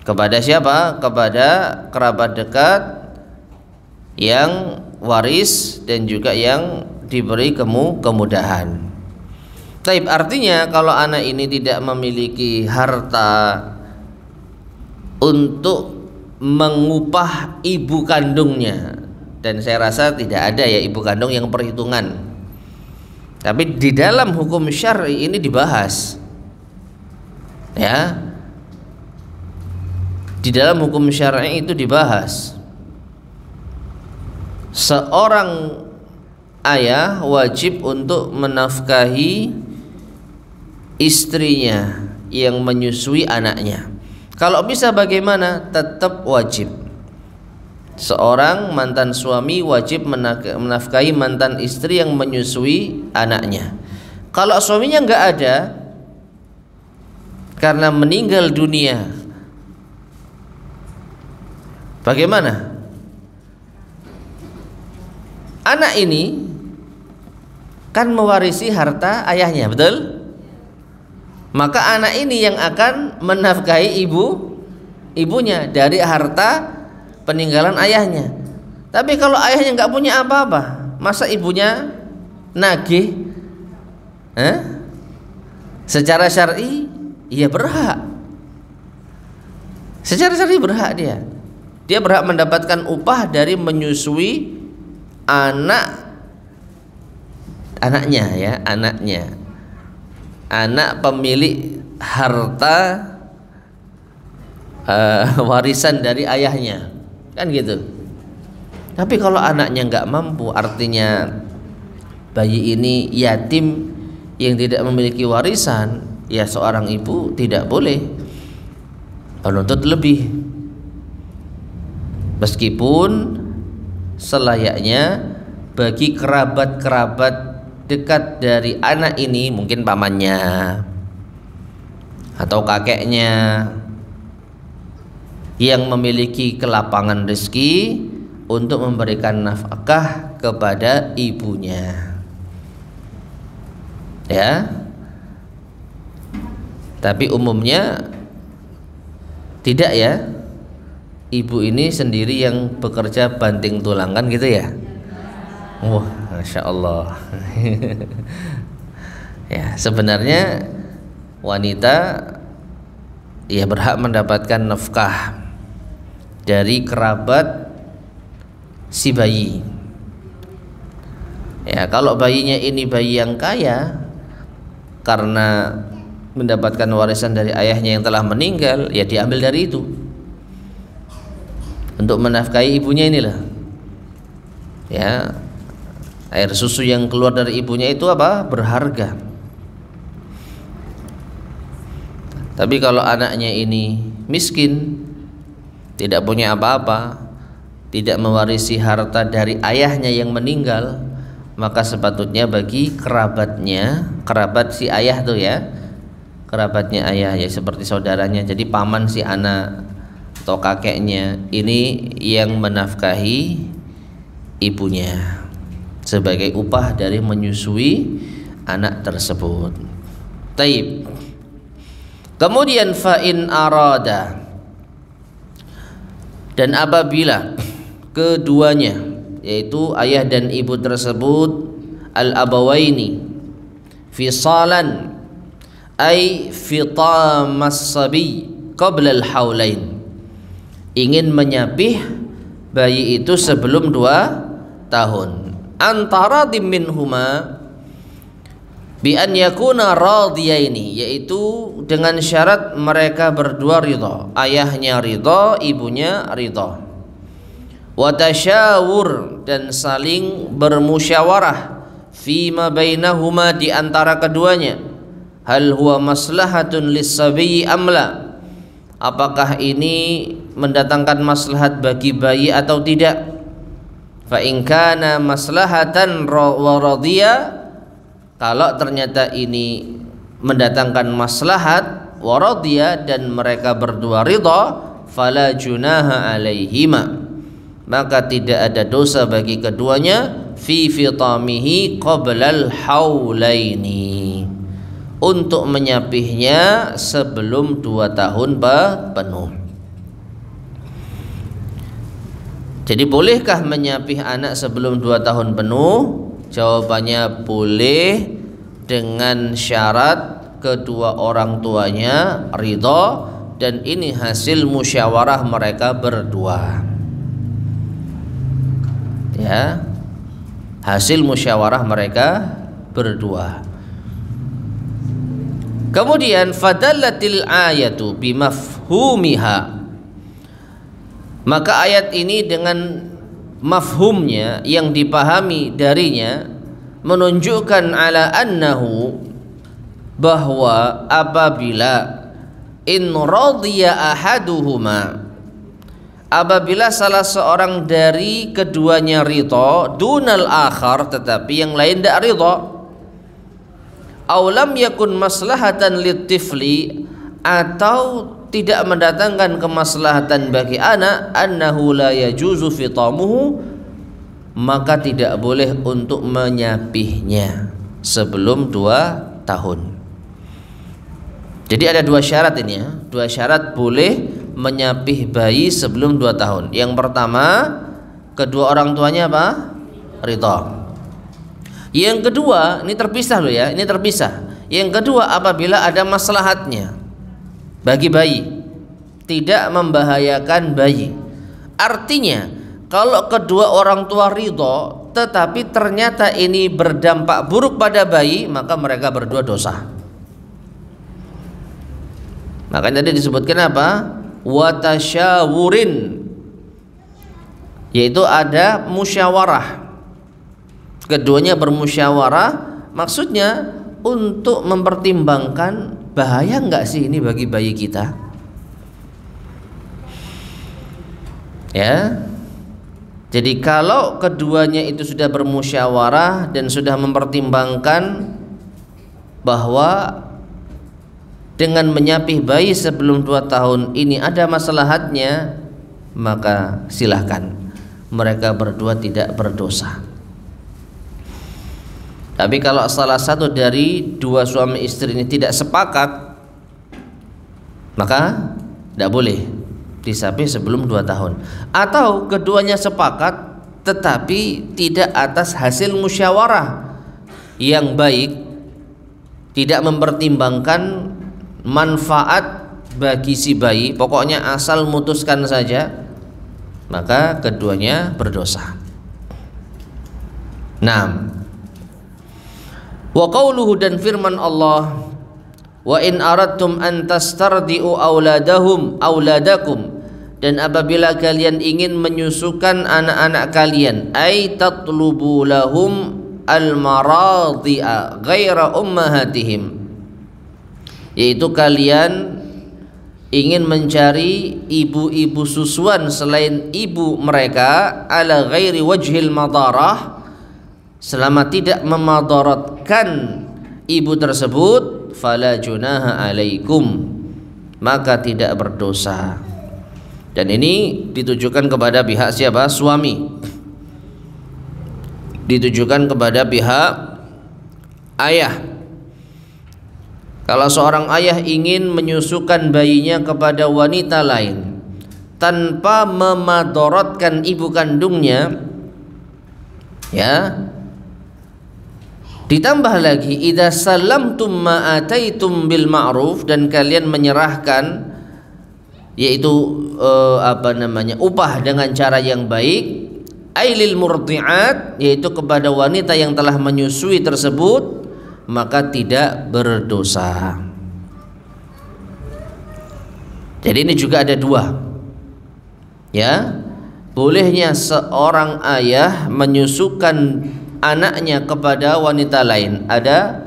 [SPEAKER 1] kepada siapa? Kepada kerabat dekat yang waris dan juga yang diberi kemudahan. Taib, artinya kalau anak ini tidak memiliki harta untuk mengupah ibu kandungnya, dan saya rasa tidak ada ya ibu kandung yang perhitungan, tapi di dalam hukum syar'i ini dibahas, ya, di dalam hukum syar'i itu dibahas. Seorang ayah wajib untuk menafkahi istrinya yang menyusui anaknya. Kalau bisa bagaimana? Tetap wajib. Seorang mantan suami wajib menafkahi mantan istri yang menyusui anaknya. Kalau suaminya nggak ada karena meninggal dunia, bagaimana? Anak ini kan mewarisi harta ayahnya, betul? Maka anak ini yang akan menafkahi ibunya dari harta peninggalan ayahnya. Tapi kalau ayahnya nggak punya apa-apa, masa ibunya nagih? Secara syar'i, ia berhak. Secara syar'i berhak dia. Dia berhak mendapatkan upah dari menyusui anaknya, ya, anaknya, anak pemilik harta warisan dari ayahnya, kan gitu. Tapi kalau anaknya nggak mampu, artinya bayi ini yatim yang tidak memiliki warisan, ya seorang ibu tidak boleh menuntut lebih, meskipun selayaknya bagi kerabat-kerabat dekat dari anak ini, mungkin pamannya atau kakeknya yang memiliki kelapangan rezeki untuk memberikan nafkah kepada ibunya. ya. Tapi umumnya tidak ya, ibu ini sendiri yang bekerja banting tulang kan gitu ya. Wah, Masya Allah. Ya, sebenarnya wanita ya berhak mendapatkan nafkah dari kerabat si bayi. Ya, kalau bayinya ini bayi yang kaya karena mendapatkan warisan dari ayahnya yang telah meninggal, ya diambil dari itu untuk menafkahi ibunya inilah. Ya, air susu yang keluar dari ibunya itu apa? Berharga. Tapi kalau anaknya ini miskin, tidak punya apa-apa, tidak mewarisi harta dari ayahnya yang meninggal, maka sepatutnya bagi kerabatnya, kerabat si ayah tuh ya, kerabatnya ayah ya seperti saudaranya, jadi paman si anak atau kakeknya, ini yang menafkahi ibunya sebagai upah dari menyusui anak tersebut. Taib. Kemudian fa'in arada, dan apabila keduanya yaitu ayah dan ibu tersebut al-abawaini fisalan ay fitamas sabi qabla al-haulain, ingin menyapih bayi itu sebelum 2 tahun, antara minhuma bi an yakuna radiyaini, yaitu dengan syarat mereka berdua ridha, ayahnya ridha, ibunya ridha, wa tasyawur, dan saling bermusyawarah fima bainahuma, di antara keduanya, hal huwa maslahatun lis-sabi amla, apakah ini mendatangkan maslahat bagi bayi atau tidak. Fa in kana maslahatan wa radiya, kalau ternyata ini mendatangkan maslahat waradiyah dan mereka berdua ridha, fala junaha alaihima, maka tidak ada dosa bagi keduanya fi fitamihi qablal haulaini, untuk menyapihnya sebelum 2 tahun penuh. Jadi bolehkah menyapih anak sebelum 2 tahun penuh? Jawabannya boleh, dengan syarat kedua orang tuanya ridha, dan ini hasil musyawarah mereka berdua. Ya, hasil musyawarah mereka berdua. Kemudian fadallatil ayatu bimafhumiha, maka ayat ini dengan mafhumnya yang dipahami darinya menunjukkan ala annahu, bahwa apabila in radiya ahaduhuma, apabila salah seorang dari keduanya ridha, dunal akhar, tetapi yang lain tidak ridha, aw lam yakun maslahatan litifli, atau tidak mendatangkan kemaslahatan bagi anak, annahu la yajuzu fitamuhu, maka tidak boleh untuk menyapihnya sebelum 2 tahun. Jadi ada 2 syarat ini ya, 2 syarat boleh menyapih bayi sebelum 2 tahun. Yang pertama, kedua orang tuanya apa? Ridha. Yang kedua, ini terpisah loh ya, ini terpisah. Yang kedua, apabila ada maslahatnya bagi bayi, tidak membahayakan bayi. Artinya kalau kedua orang tua ridho tetapi ternyata ini berdampak buruk pada bayi, maka mereka berdua dosa. Makanya tadi disebutkan apa? Watasyawurin, yaitu ada musyawarah, keduanya bermusyawarah, maksudnya untuk mempertimbangkan bahaya enggak sih ini bagi bayi kita, ya. Jadi kalau keduanya itu sudah bermusyawarah dan sudah mempertimbangkan bahwa dengan menyapih bayi sebelum 2 tahun ini ada maslahatnya, maka silahkan, mereka berdua tidak berdosa. Tapi kalau salah satu dari dua suami istri ini tidak sepakat, maka tidak boleh disapi sebelum 2 tahun. Atau keduanya sepakat tetapi tidak atas hasil musyawarah yang baik, tidak mempertimbangkan manfaat bagi si bayi, pokoknya asal memutuskan saja, maka keduanya berdosa. Nah, wa qauluhu, dan firman Allah, wa in aradtum an tastardi'u auladakum, dan apabila kalian ingin menyusukan anak-anak kalian, ay tatlubu lahum al-maradi'a ghaira ummahatihim, yaitu kalian ingin mencari ibu-ibu susuan selain ibu mereka, ala ghairi wajhil madarah, selama tidak memadaratkan ibu tersebut, fala junaha alaikum, maka tidak berdosa. Dan ini ditujukan kepada pihak siapa? Suami. Ditujukan kepada pihak ayah. Kalau seorang ayah ingin menyusukan bayinya kepada wanita lain tanpa memadaratkan ibu kandungnya, ya, ditambah lagi idza salamtum ma ataitum bil ma'ruf, dan kalian menyerahkan, yaitu upah dengan cara yang baik, ailil murdi'at, yaitu kepada wanita yang telah menyusui tersebut, maka tidak berdosa. Jadi ini juga ada dua, ya, bolehnya seorang ayah menyusukan anaknya kepada wanita lain. Ada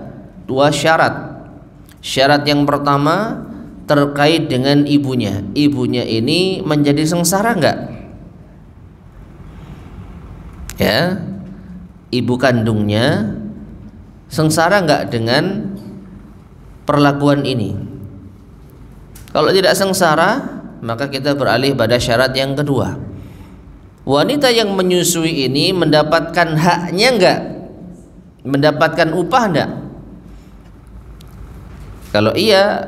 [SPEAKER 1] dua syarat. Syarat yang pertama terkait dengan ibunya. Ibunya ini menjadi sengsara enggak? Ya, ibu kandungnya sengsara enggak dengan perlakuan ini? Kalau tidak sengsara, maka kita beralih pada syarat yang kedua. Wanita yang menyusui ini mendapatkan haknya enggak? Mendapatkan upah enggak? Kalau iya,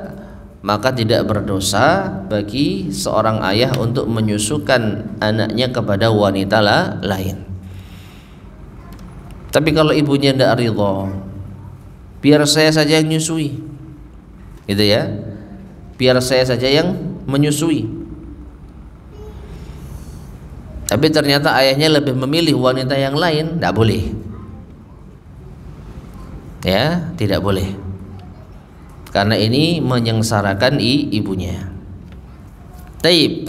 [SPEAKER 1] maka tidak berdosa bagi seorang ayah untuk menyusukan anaknya kepada wanita lain. Tapi kalau ibunya tidak ridho, biar saya saja yang menyusui, gitu ya, biar saya saja yang menyusui. Tapi ternyata ayahnya lebih memilih wanita yang lain, tidak boleh. Ya, tidak boleh. Karena ini menyengsarakan ibunya. Taib.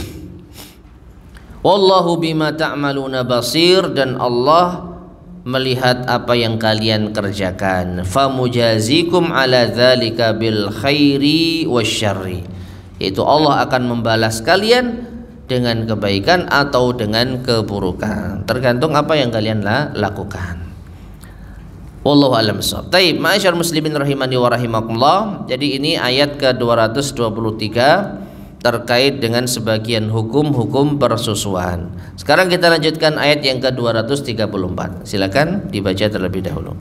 [SPEAKER 1] Wallahu bima ta'maluna basir, dan Allah melihat apa yang kalian kerjakan. Famujazikum ala dzalika bil khairi wasyarri, yaitu Allah akan membalas kalian dengan kebaikan atau dengan keburukan, tergantung apa yang kalian lakukan. Wallahu a'lam bishawab. Taib, ma'asyar muslimin rahimani wa rahimakumullah. Jadi ini ayat ke-223 terkait dengan sebagian hukum-hukum persusuan. Sekarang kita lanjutkan ayat yang ke-234. Silakan dibaca terlebih dahulu.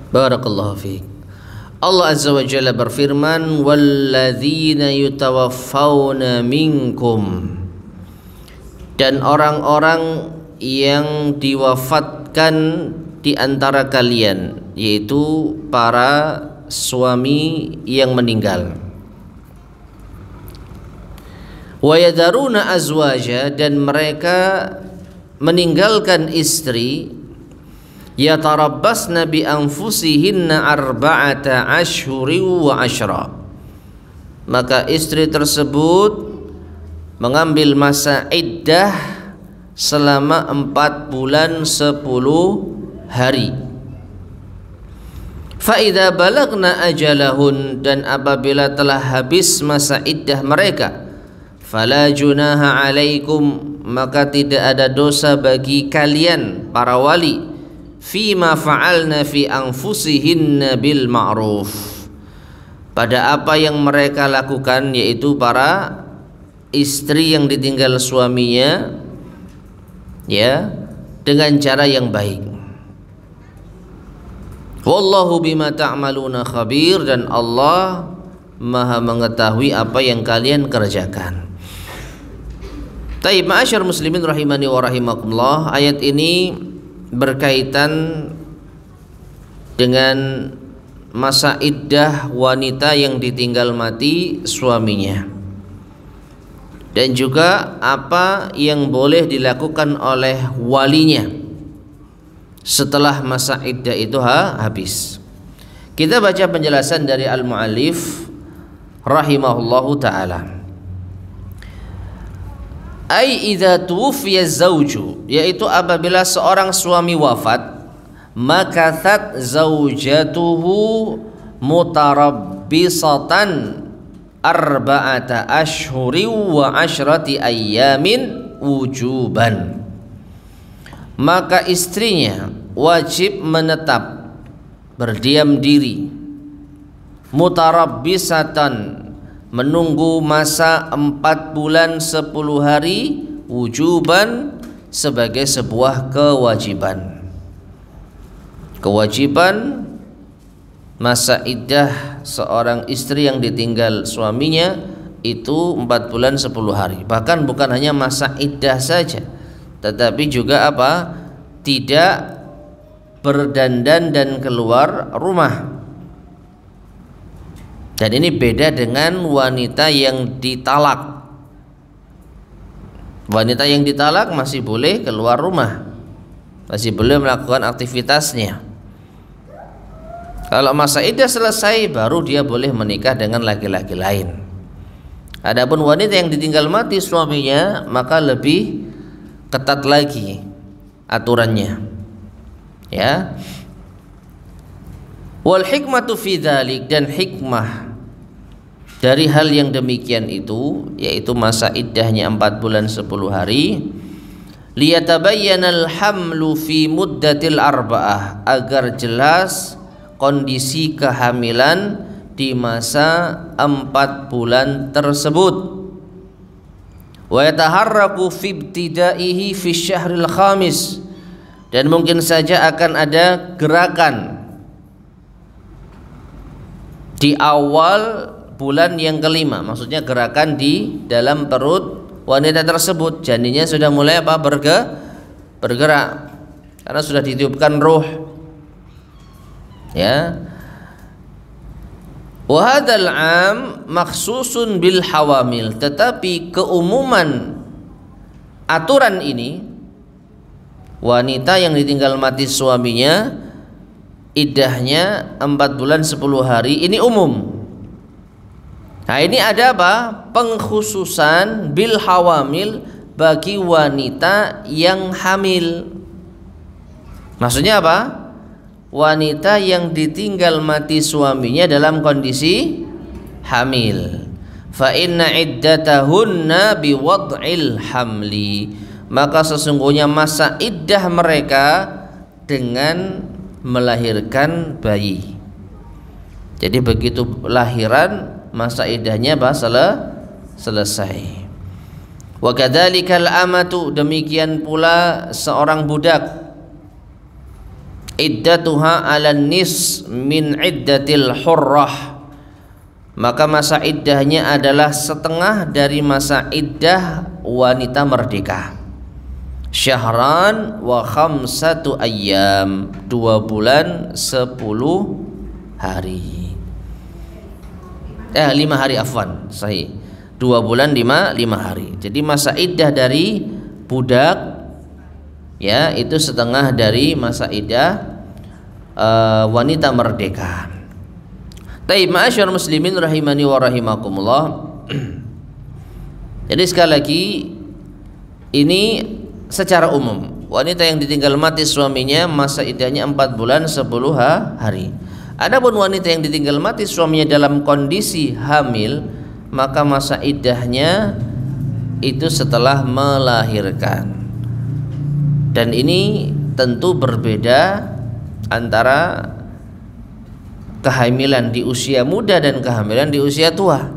[SPEAKER 1] Barakallahu fiik. Allah Azza wa Jalla berfirman, walladzina yutawaffawna minkum, dan orang-orang yang diwafatkan di antara kalian, yaitu para suami yang meninggal. Wa yadaruna azwaja, dan mereka meninggalkan istri, yatarabbasna bi anfusihinna arba'ata ashhuri wa ashra, maka istri tersebut mengambil masa iddah selama 4 bulan 10 hari. Fa idza balagna ajalahun, dan apabila telah habis masa iddah mereka, fala junaha alaikum, maka tidak ada dosa bagi kalian para wali, fima fa'alna fi anfusihinna bil ma'ruf, pada apa yang mereka lakukan, yaitu para istri yang ditinggal suaminya, ya, dengan cara yang baik. Wallahu bima ta'maluna khabir, dan Allah Maha mengetahui apa yang kalian kerjakan. Taib, ma'asyar muslimin rahimani wa rahimakumullah, ayat ini berkaitan dengan masa iddah wanita yang ditinggal mati suaminya, dan juga apa yang boleh dilakukan oleh walinya setelah masa iddah itu habis. Kita baca penjelasan dari al-mu'allif rahimahullahu ta'ala. Ai idza tuwfiya zawju, yaitu apabila seorang suami wafat, makathat zaujatuhu mutarabbisatan arba'ata ashhuri wa ashrati ayyamin wujuban, maka istrinya wajib menetap berdiam diri, mutarabbisatan, menunggu masa 4 bulan 10 hari, wujuban, sebagai sebuah kewajiban. Kewajiban masa iddah seorang istri yang ditinggal suaminya itu 4 bulan 10 hari. Bahkan bukan hanya masa iddah saja, tetapi juga apa? Tidak berdandan dan keluar rumah. Dan ini beda dengan wanita yang ditalak. Wanita yang ditalak masih boleh keluar rumah, masih boleh melakukan aktivitasnya. Kalau masa iddah selesai, baru dia boleh menikah dengan laki-laki lain. Adapun wanita yang ditinggal mati suaminya, maka lebih ketat lagi aturannya, ya. Wal hikmatu fi dzalik, dan hikmah dari hal yang demikian itu, yaitu masa iddahnya 4 bulan 10 hari, liyatabayyanal hamlu fi muddatil arba'ah, agar jelas kondisi kehamilan di masa 4 bulan tersebut. Wa yataharraku fi ibtidaihi fi syahril khamis, dan mungkin saja akan ada gerakan di awal bulan yang kelima, maksudnya gerakan di dalam perut wanita tersebut, janinnya sudah mulai apa? Bergerak, karena sudah ditiupkan ruh, ya. Wa hadzal 'am makhsusun bil hawamil, tetapi keumuman aturan ini, wanita yang ditinggal mati suaminya iddahnya 4 bulan 10 hari, ini umum. Nah, ini ada apa? Pengkhususan bil hawamil, bagi wanita yang hamil. Maksudnya apa? Wanita yang ditinggal mati suaminya dalam kondisi hamil. Fa inna iddatahunna biwad'il hamli, maka sesungguhnya masa iddah mereka dengan melahirkan bayi. Jadi begitu lahiran, masa iddahnya selesai. Wa kadzalikal amatu, demikian pula seorang budak, iddatuha 'alan nis min iddatil hurrah, maka masa iddahnya adalah setengah dari masa iddah wanita merdeka. Syahran wa khamsatu ayyam, 2 bulan 10 hari. 5 hari, afwan, sahih. 2 bulan 5 hari. Jadi masa iddah dari budak ya itu setengah dari masa iddah wanita merdeka. Taib ma'asyar muslimin rahimani wa rahimakumullah. Jadi sekali lagi ini secara umum wanita yang ditinggal mati suaminya masa iddahnya 4 bulan 10 hari. Adapun wanita yang ditinggal mati suaminya dalam kondisi hamil, maka masa iddahnya itu setelah melahirkan. Dan ini tentu berbeda antara kehamilan di usia muda dan kehamilan di usia tua.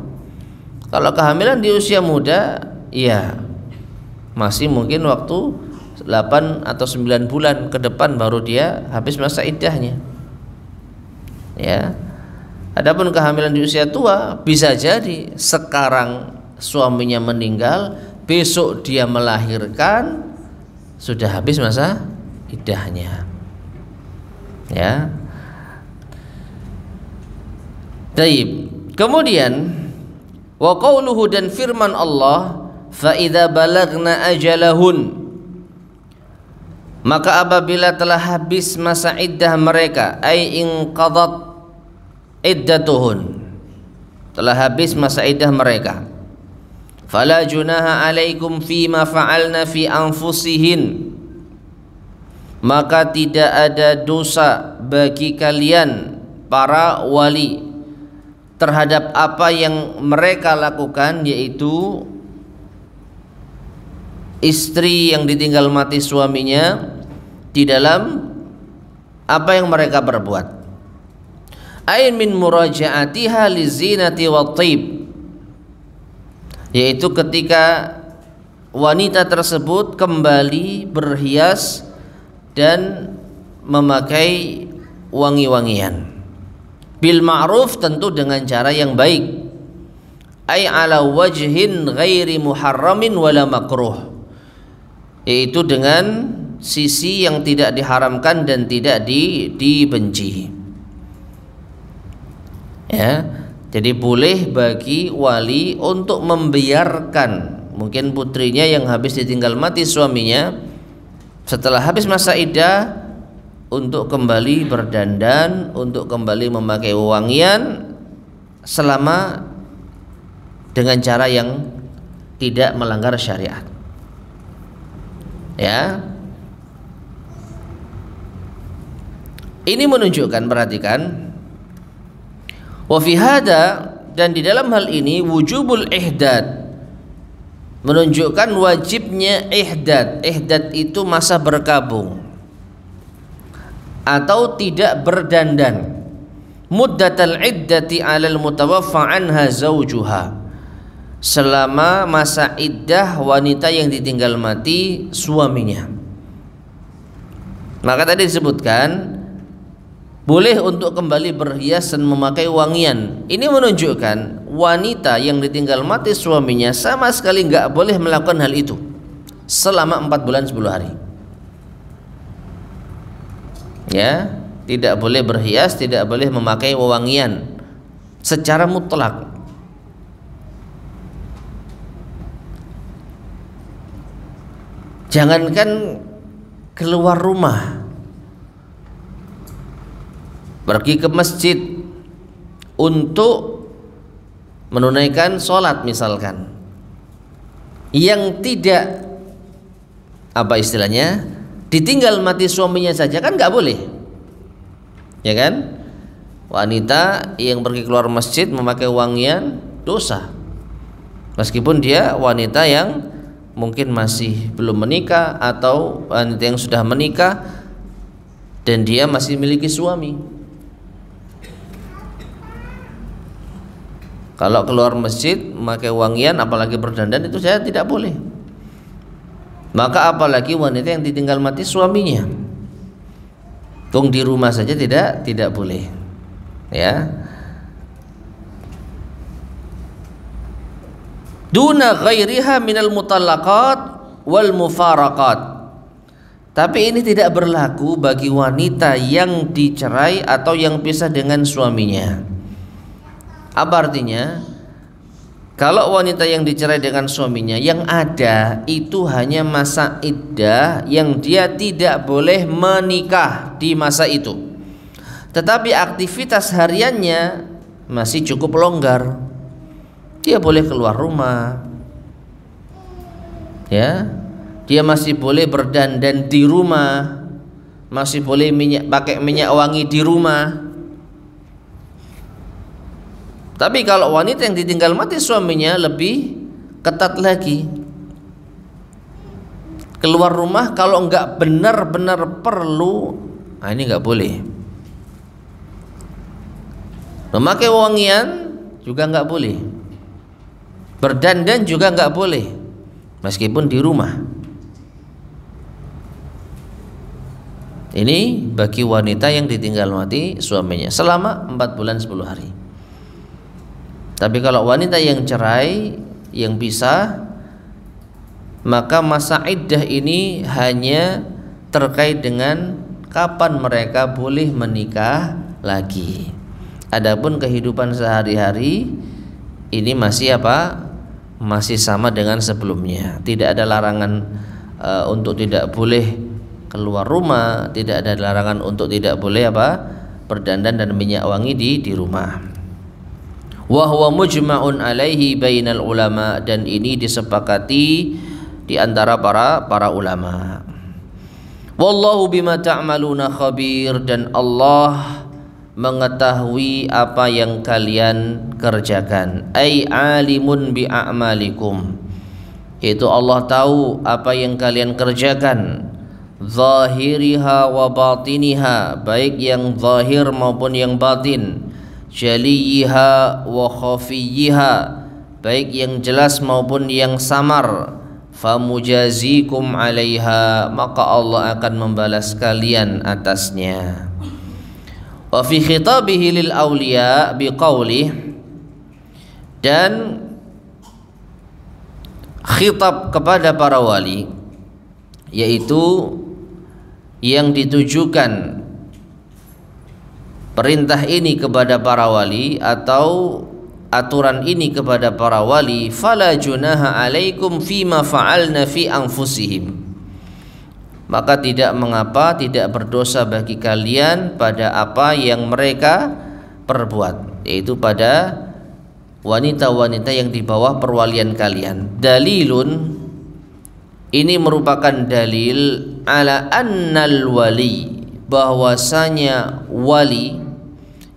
[SPEAKER 1] Kalau kehamilan di usia muda, ya masih mungkin waktu 8 atau 9 bulan ke depan baru dia habis masa iddahnya. Ya. Adapun kehamilan di usia tua bisa jadi sekarang suaminya meninggal, besok dia melahirkan, sudah habis masa iddahnya. Ya. Taib. Kemudian wa qauluhu dan firman Allah, fa idza balagna ajalahun, maka apabila telah habis masa iddah mereka, ai inqadat iddatuhun, telah habis masa iddah mereka, fala junaha alaikum fima fa'alna fi anfusihin, maka tidak ada dosa bagi kalian para wali terhadap apa yang mereka lakukan, yaitu istri yang ditinggal mati suaminya di dalam apa yang mereka perbuat. Ain min muraja'atiha lizinati wa tib, yaitu ketika wanita tersebut kembali berhias dan memakai wangi-wangian, bil ma'ruf, tentu dengan cara yang baik, ay ala wajhin ghairi muharramin wala makruh, yaitu dengan sisi yang tidak diharamkan dan tidak dibenci. Ya, jadi boleh bagi wali untuk membiarkan mungkin putrinya yang habis ditinggal mati suaminya setelah habis masa iddah untuk kembali berdandan, untuk kembali memakai wewangian selama dengan cara yang tidak melanggar syariat. Ya. Ini menunjukkan, perhatikan, wa fi hada, dan di dalam hal ini wujubul ihdad, menunjukkan wajibnya ihdad. Ihdad itu masa berkabung atau tidak berdandan. Muddatal iddati 'alal mutawaffa anha zawjuha, selama masa iddah wanita yang ditinggal mati suaminya. Maka tadi disebutkan boleh untuk kembali berhias dan memakai wangian. Ini menunjukkan wanita yang ditinggal mati suaminya sama sekali nggak boleh melakukan hal itu selama 4 bulan 10 hari. Ya, tidak boleh berhias, tidak boleh memakai wewangian secara mutlak. Jangankan keluar rumah, pergi ke masjid untuk menunaikan sholat misalkan, yang tidak apa istilahnya ditinggal mati suaminya saja kan nggak boleh, ya kan? Wanita yang pergi keluar masjid memakai wangian dosa, meskipun dia wanita yang mungkin masih belum menikah atau wanita yang sudah menikah dan dia masih memiliki suami. Kalau keluar masjid memakai wangian apalagi berdandan itu saya tidak boleh. Maka apalagi wanita yang ditinggal mati suaminya. Tung di rumah saja tidak boleh. Ya. Duna ghairiha minal mutallaqat wal mufaraqat. Tapi ini tidak berlaku bagi wanita yang dicerai atau yang pisah dengan suaminya. Apa artinya? Kalau wanita yang dicerai dengan suaminya, yang ada itu hanya masa iddah yang dia tidak boleh menikah di masa itu. Tetapi aktivitas hariannya masih cukup longgar. Dia boleh keluar rumah, ya. Dia masih boleh berdandan di rumah, masih boleh pakai minyak wangi di rumah. Tapi kalau wanita yang ditinggal mati suaminya lebih ketat lagi. Keluar rumah kalau enggak benar-benar perlu, ini enggak boleh. Memakai wangian juga enggak boleh. Berdandan juga enggak boleh, meskipun di rumah. Ini bagi wanita yang ditinggal mati suaminya selama 4 bulan 10 hari. Tapi kalau wanita yang cerai, yang pisah, maka masa iddah ini hanya terkait dengan kapan mereka boleh menikah lagi. Adapun kehidupan sehari-hari ini masih apa? Masih sama dengan sebelumnya. Tidak ada larangan untuk tidak boleh keluar rumah, tidak ada larangan untuk tidak boleh berdandan dan minyak wangi di rumah. Wa huwa mujma'un alaihi bainal ulama, dan ini disepakati di antara para ulama. Wallahu bima ta'maluna khabir, dan Allah mengetahui apa yang kalian kerjakan. Ai alimun bi a'malikum, yaitu Allah tahu apa yang kalian kerjakan. Zahiriha wa batiniha, baik yang zahir maupun yang batin. Jaliyiha wa khafiyiha, baik yang jelas maupun yang samar. Famujazikum alaiha, maka Allah akan membalas kalian atasnya. Wa fi khitabihi lil awliya biqaulih, dan khitab kepada para wali, yaitu yang ditujukan perintah ini kepada para wali atau aturan ini kepada para wali, fala junaha alaikum fima fa'alna fi anfusihim, maka tidak mengapa, tidak berdosa bagi kalian pada apa yang mereka perbuat, yaitu pada wanita-wanita yang di bawah perwalian kalian. Dalilun, ini merupakan dalil ala annal wali, bahwasanya wali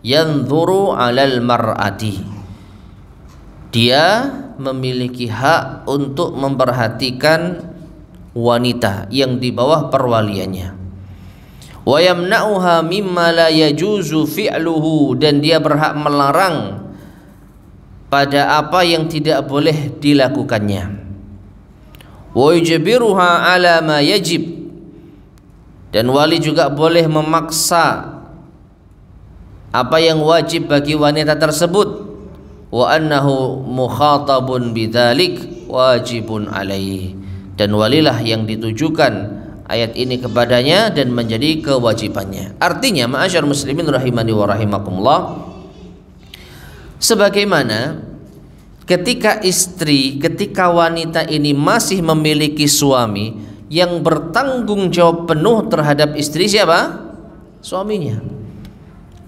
[SPEAKER 1] yanzuru alal mar'ati, dia memiliki hak untuk memperhatikan wanita yang di bawah perwaliannya. Wa yamna'uha mimma la yajuzu fi'luhu, dan dia berhak melarang pada apa yang tidak boleh dilakukannya. Wa yujbiruha ala ma yajib, dan wali juga boleh memaksa apa yang wajib bagi wanita tersebut. Wa annahu mukhatabun bidzalik wajibun alaihi, dan walilah yang ditujukan ayat ini kepadanya dan menjadi kewajibannya. Artinya, ma'asyar muslimin rahimani wa rahimakumullah, sebagaimana ketika wanita ini masih memiliki suami yang bertanggung jawab penuh terhadap istri, siapa? Suaminya.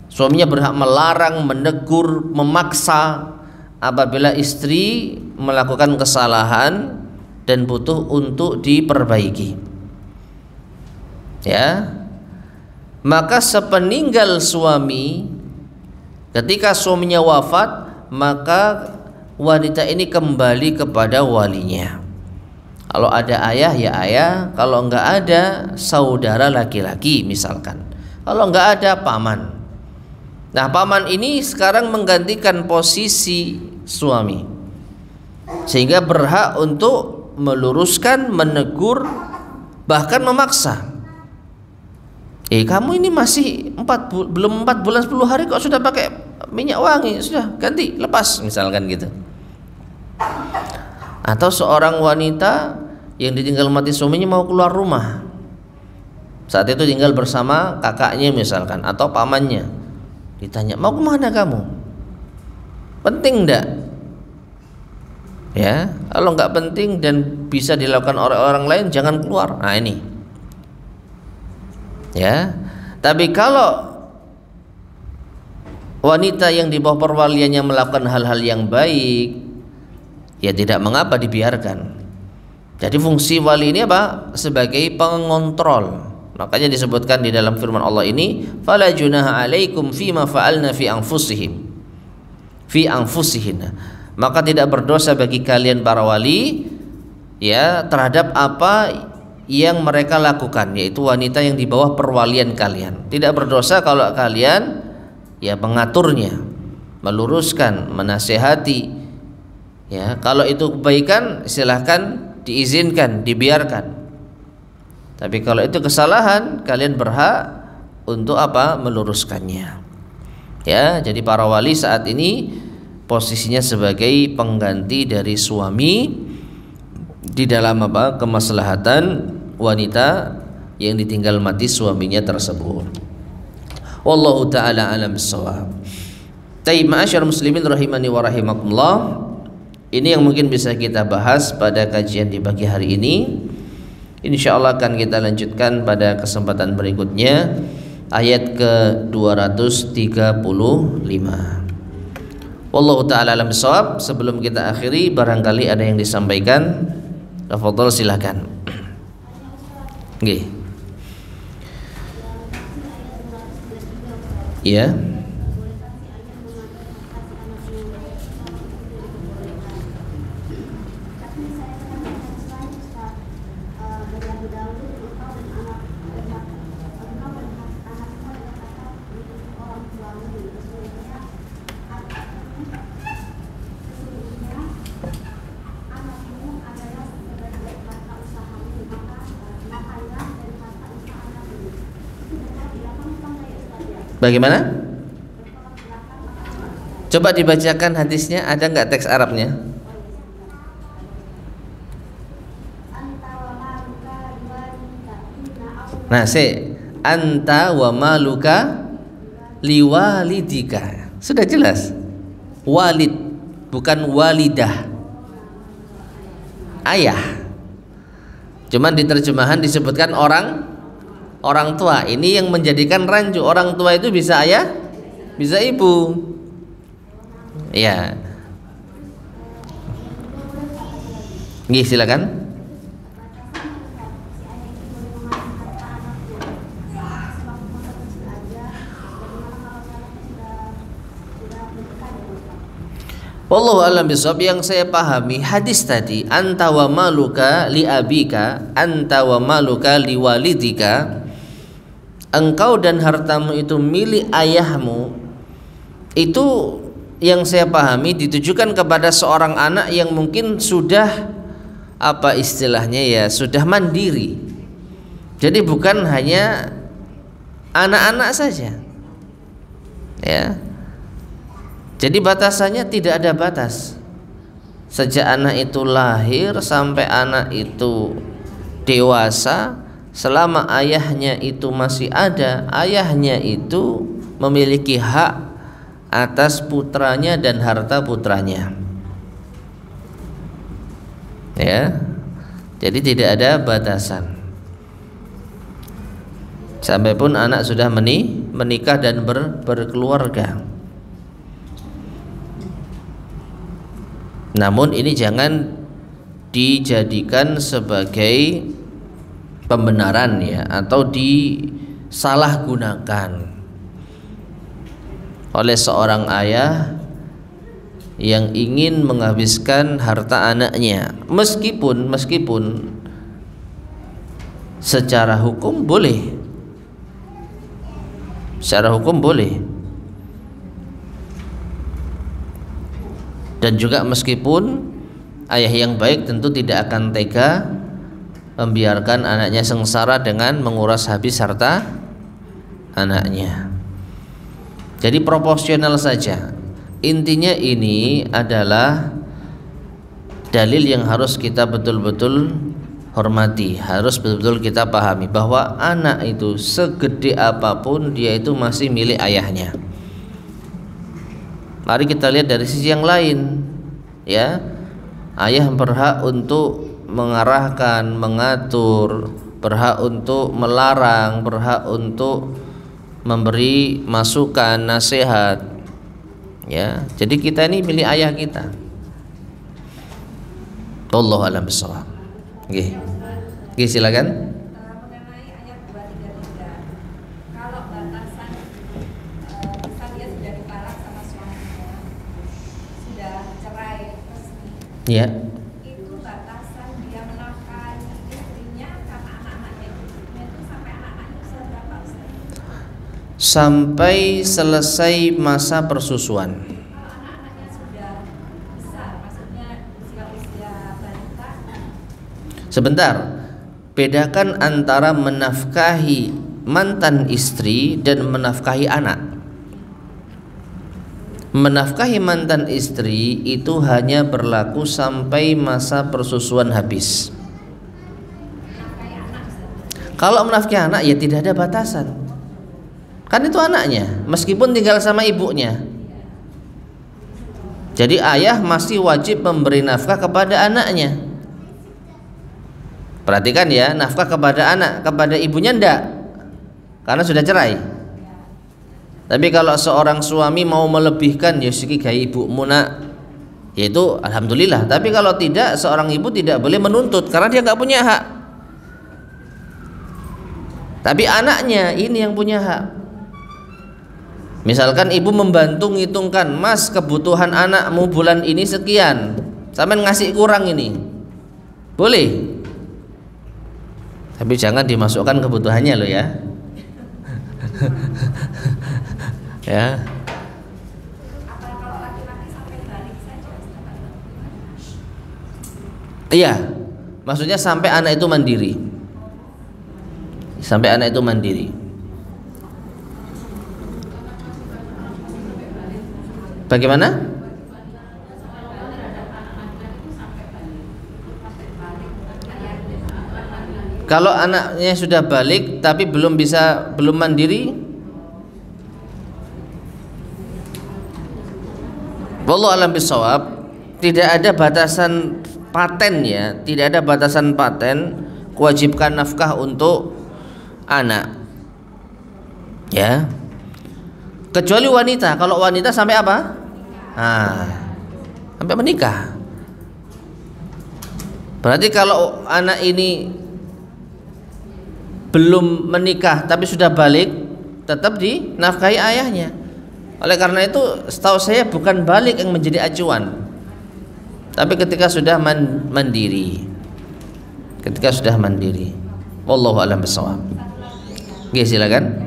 [SPEAKER 1] Suaminya berhak melarang, menegur, memaksa apabila istri melakukan kesalahan dan butuh untuk diperbaiki. Ya. Maka sepeninggal suami, ketika suaminya wafat, maka wanita ini kembali kepada walinya. Kalau ada ayah ya ayah, kalau enggak ada saudara laki-laki misalkan. Kalau enggak ada paman. Nah, paman ini sekarang menggantikan posisi suami, sehingga berhak untuk meluruskan, menegur, bahkan memaksa. Kamu ini masih belum 4 bulan 10 hari kok sudah pakai minyak wangi, sudah ganti, lepas misalkan gitu. Atau seorang wanita yang ditinggal mati suaminya mau keluar rumah, saat itu tinggal bersama kakaknya misalkan atau pamannya. Ditanya, mau kemana kamu? Penting enggak? Ya, kalau nggak penting dan bisa dilakukan oleh orang lain jangan keluar. Nah ini. Ya. Tapi kalau wanita yang di bawah perwaliannya melakukan hal-hal yang baik, ya tidak mengapa dibiarkan. Jadi fungsi wali ini apa? Sebagai pengontrol. Makanya disebutkan di dalam firman Allah ini, fala junaha alaikum fima fa'alna fi anfusihin. Maka tidak berdosa bagi kalian para wali ya terhadap apa yang mereka lakukan, yaitu wanita yang di bawah perwalian kalian. Tidak berdosa kalau kalian ya mengaturnya, meluruskan, menasehati. Ya, kalau itu kebaikan silahkan diizinkan, dibiarkan. Tapi kalau itu kesalahan, kalian berhak untuk apa? Meluruskannya. Ya, jadi para wali saat ini posisinya sebagai pengganti dari suami di dalam apa? Kemaslahatan wanita yang ditinggal mati suaminya tersebut. Wallahu taala alam bissawab. Taib ma'asyar muslimin rahimani wa rahimakumullah. Ini yang mungkin bisa kita bahas pada kajian di pagi hari ini. Insyaallah akan kita lanjutkan pada kesempatan berikutnya, ayat ke-235. Wallahu ta'ala alam bissawab. Sebelum kita akhiri, barangkali ada yang disampaikan. Tafadhol, silakan. Nggih. Ya. Bagaimana? Coba dibacakan hadisnya, ada nggak teks Arabnya? Nah, anta wa maluka liwalidika. Sudah jelas. Walid, bukan walidah. Ayah. Cuman di terjemahan disebutkan orang tua. Ini yang menjadikan rancu. Orang tua itu bisa ayah, bisa ibu. Ya. Nggih, silakan. Wallahu a'lam bishawab. Yang saya pahami hadis tadi, anta wa maluka li abika, anta wa maluka li walidika, engkau dan hartamu itu milik ayahmu. Itu yang saya pahami ditujukan kepada seorang anak yang mungkin sudah apa istilahnya ya, sudah mandiri. Jadi bukan hanya anak-anak saja. Ya. Jadi batasannya tidak ada batas. Sejak anak itu lahir sampai anak itu dewasa, selama ayahnya itu masih ada, ayahnya itu memiliki hak atas putranya dan harta putranya. Ya. Jadi tidak ada batasan. Sampai pun anak sudah menikah dan berkeluarga. Namun ini jangan dijadikan sebagai pembenaran ya, atau disalahgunakan oleh seorang ayah yang ingin menghabiskan harta anaknya. Meskipun secara hukum boleh. Secara hukum boleh. Dan juga meskipun ayah yang baik tentu tidak akan tega membiarkan anaknya sengsara dengan menguras habis harta anaknya. Jadi proporsional saja. Intinya ini adalah dalil yang harus kita betul-betul hormati, harus betul-betul kita pahami bahwa anak itu segede apapun dia itu masih milik ayahnya. Mari kita lihat dari sisi yang lain, ya. Ayah berhak untuk mengarahkan, mengatur, berhak untuk melarang, berhak untuk memberi masukan, nasihat. Ya, jadi kita ini milik ayah kita. Wallahu a'lam bishawab. Nggih. Nggih, silakan.
[SPEAKER 2] Mengenai ayat 233, kalau batasan misal dia sudah ditalak sama suaminya, sudah cerai resmi,
[SPEAKER 1] Ya.
[SPEAKER 2] itu batasan dia menafkahi istrinya karena anak-anaknya itu sampai anak-anaknya usia berapa, Ustaz?
[SPEAKER 1] Sampai selesai masa persusuan.
[SPEAKER 2] Kalau anak-anaknya sudah besar, maksudnya usia balita.
[SPEAKER 1] Sebentar, bedakan antara menafkahi mantan istri dan menafkahi anak. Menafkahi mantan istri itu hanya berlaku sampai masa persusuan habis. Kalau menafkahi anak ya tidak ada batasan. Kan itu anaknya, meskipun tinggal sama ibunya. Jadi ayah masih wajib memberi nafkah kepada anaknya. Perhatikan ya, nafkah kepada anak, kepada ibunya ndak, karena sudah cerai. Tapi kalau seorang suami mau melebihkan, ya siki gawe ibumu nak, yaitu alhamdulillah. Tapi kalau tidak, seorang ibu tidak boleh menuntut karena dia nggak punya hak. Tapi anaknya ini yang punya hak. Misalkan ibu membantu ngitungkan, mas kebutuhan anakmu bulan ini sekian, sampean ngasih kurang ini, boleh. Tapi jangan dimasukkan kebutuhannya loh ya. Ya.
[SPEAKER 2] Kalau laki-laki sampai balik saja,
[SPEAKER 1] Iya. Maksudnya sampai anak itu mandiri. Sampai anak itu mandiri. Bagaimana? Kalau anaknya sudah balik tapi belum mandiri, wallahu a'lam bishawab, tidak ada batasan paten ya, tidak ada batasan paten kewajibkan nafkah untuk anak. Ya. Kecuali wanita. Kalau wanita sampai apa? Sampai menikah. Berarti kalau anak ini belum menikah tapi sudah balik, tetap dinafkahi ayahnya. Oleh karena itu setahu saya bukan balik yang menjadi acuan, tapi ketika sudah mandiri. Ketika sudah mandiri. Wallahu a'lam bishawab. Oke, silakan.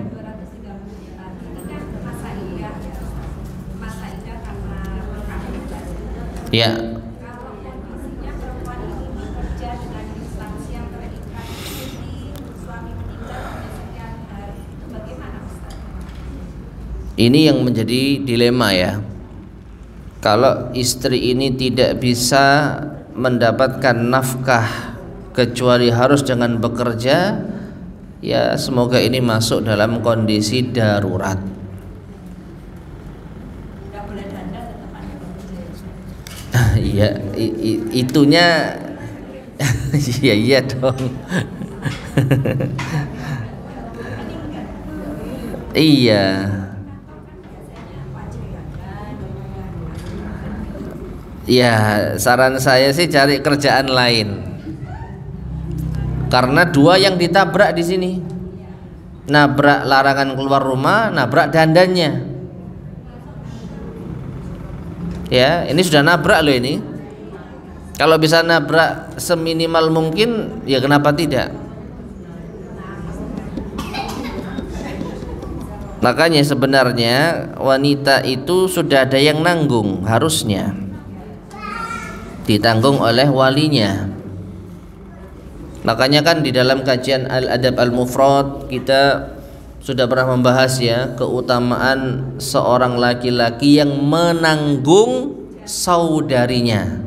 [SPEAKER 1] Ya.
[SPEAKER 2] Kalau kondisinya perempuan ini bekerja dengan instansi yang terikat di suami meninggal pada sekian hari, itu bagaimana, Ustaz?
[SPEAKER 1] Ini yang menjadi dilema ya. Kalau istri ini tidak bisa mendapatkan nafkah kecuali harus dengan bekerja, ya semoga ini masuk dalam kondisi darurat.
[SPEAKER 2] Tidak boleh dandan, tetap ada bekerja.
[SPEAKER 1] Iya, itunya iya dong. Iya. Ya, saran saya sih cari kerjaan lain. Karena dua yang ditabrak di sini. Nabrak larangan keluar rumah, nabrak dandannya. Ya, ini sudah nabrak loh ini. Kalau bisa nabrak seminimal mungkin, ya kenapa tidak? Makanya sebenarnya wanita itu sudah ada yang nanggung, harusnya ditanggung oleh walinya. Makanya kan di dalam kajian Al-Adab Al-Mufrad kita sudah pernah membahas ya keutamaan seorang laki-laki yang menanggung saudarinya,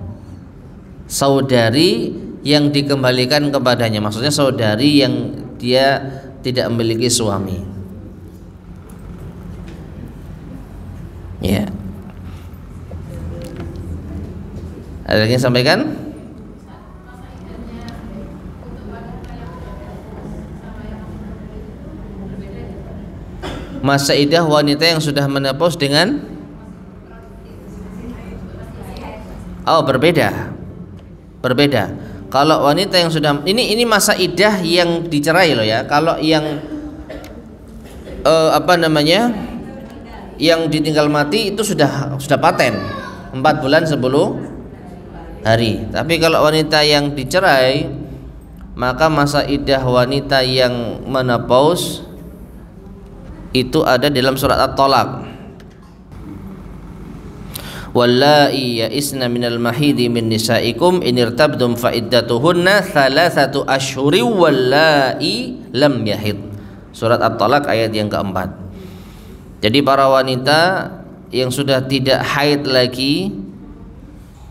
[SPEAKER 1] saudari yang dikembalikan kepadanya, maksudnya saudari yang dia tidak memiliki suami. Ya. Ada lagi yang sampaikan? Masa iddah wanita yang sudah menopause dengan berbeda. Kalau wanita yang sudah ini masa iddah yang dicerai loh ya. Kalau yang yang ditinggal mati itu sudah paten 4 bulan 10 hari. Tapi kalau wanita yang dicerai, maka masa iddah wanita yang menopause itu ada dalam surat At-Talaq. Wallai ya'isna minal mahidi min nisaikum in irtabdum fa iddatuhunna 3 ashhurin wallai lam yahid. Surat At-Talaq ayat yang keempat. Jadi para wanita yang sudah tidak haid lagi,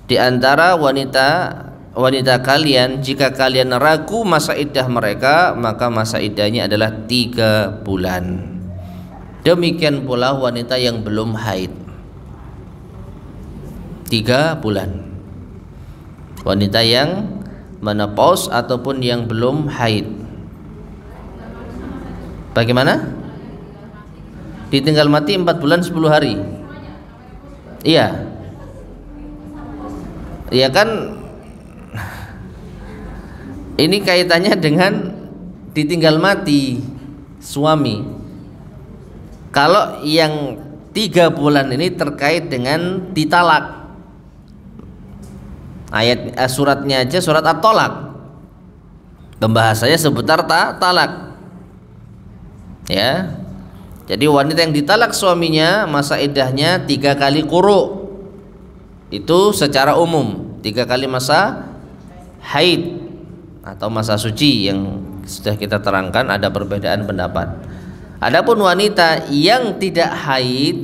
[SPEAKER 1] di antara wanita kalian, jika kalian ragu masa iddah mereka, maka masa iddahnya adalah 3 bulan. Demikian pula wanita yang belum haid, 3 bulan. Wanita yang menopause ataupun yang belum haid. Bagaimana? Ditinggal mati 4 bulan 10 hari. Iya. Iya kan, ini kaitannya dengan ditinggal mati suami. Kalau yang 3 bulan ini terkait dengan ditalak. Suratnya aja surat At-Talaq. Pembahasannya seputar talak. Ya. Jadi wanita yang ditalak suaminya masa iddahnya 3 kali quru. Itu secara umum, 3 kali masa haid atau masa suci yang sudah kita terangkan, ada perbedaan pendapat. Adapun wanita yang tidak haid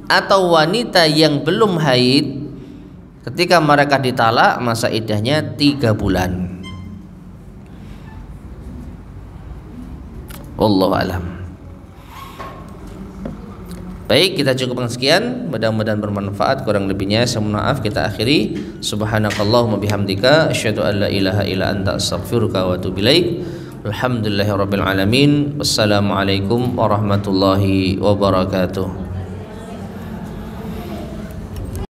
[SPEAKER 1] atau wanita yang belum haid, ketika mereka ditalak masa iddahnya 3 bulan. Wallahu a'lam. Baik, kita cukupkan sekian. Mudah-mudahan bermanfaat. Kurang lebihnya saya mohon maaf. Kita akhiri. Subhanakallahumma bihamdika asyhadu an la ilaha illa anta astaghfiruka wa atubu ilaik. Alhamdulillahirabbil alamin. Wassalamualaikum warahmatullahi wabarakatuh.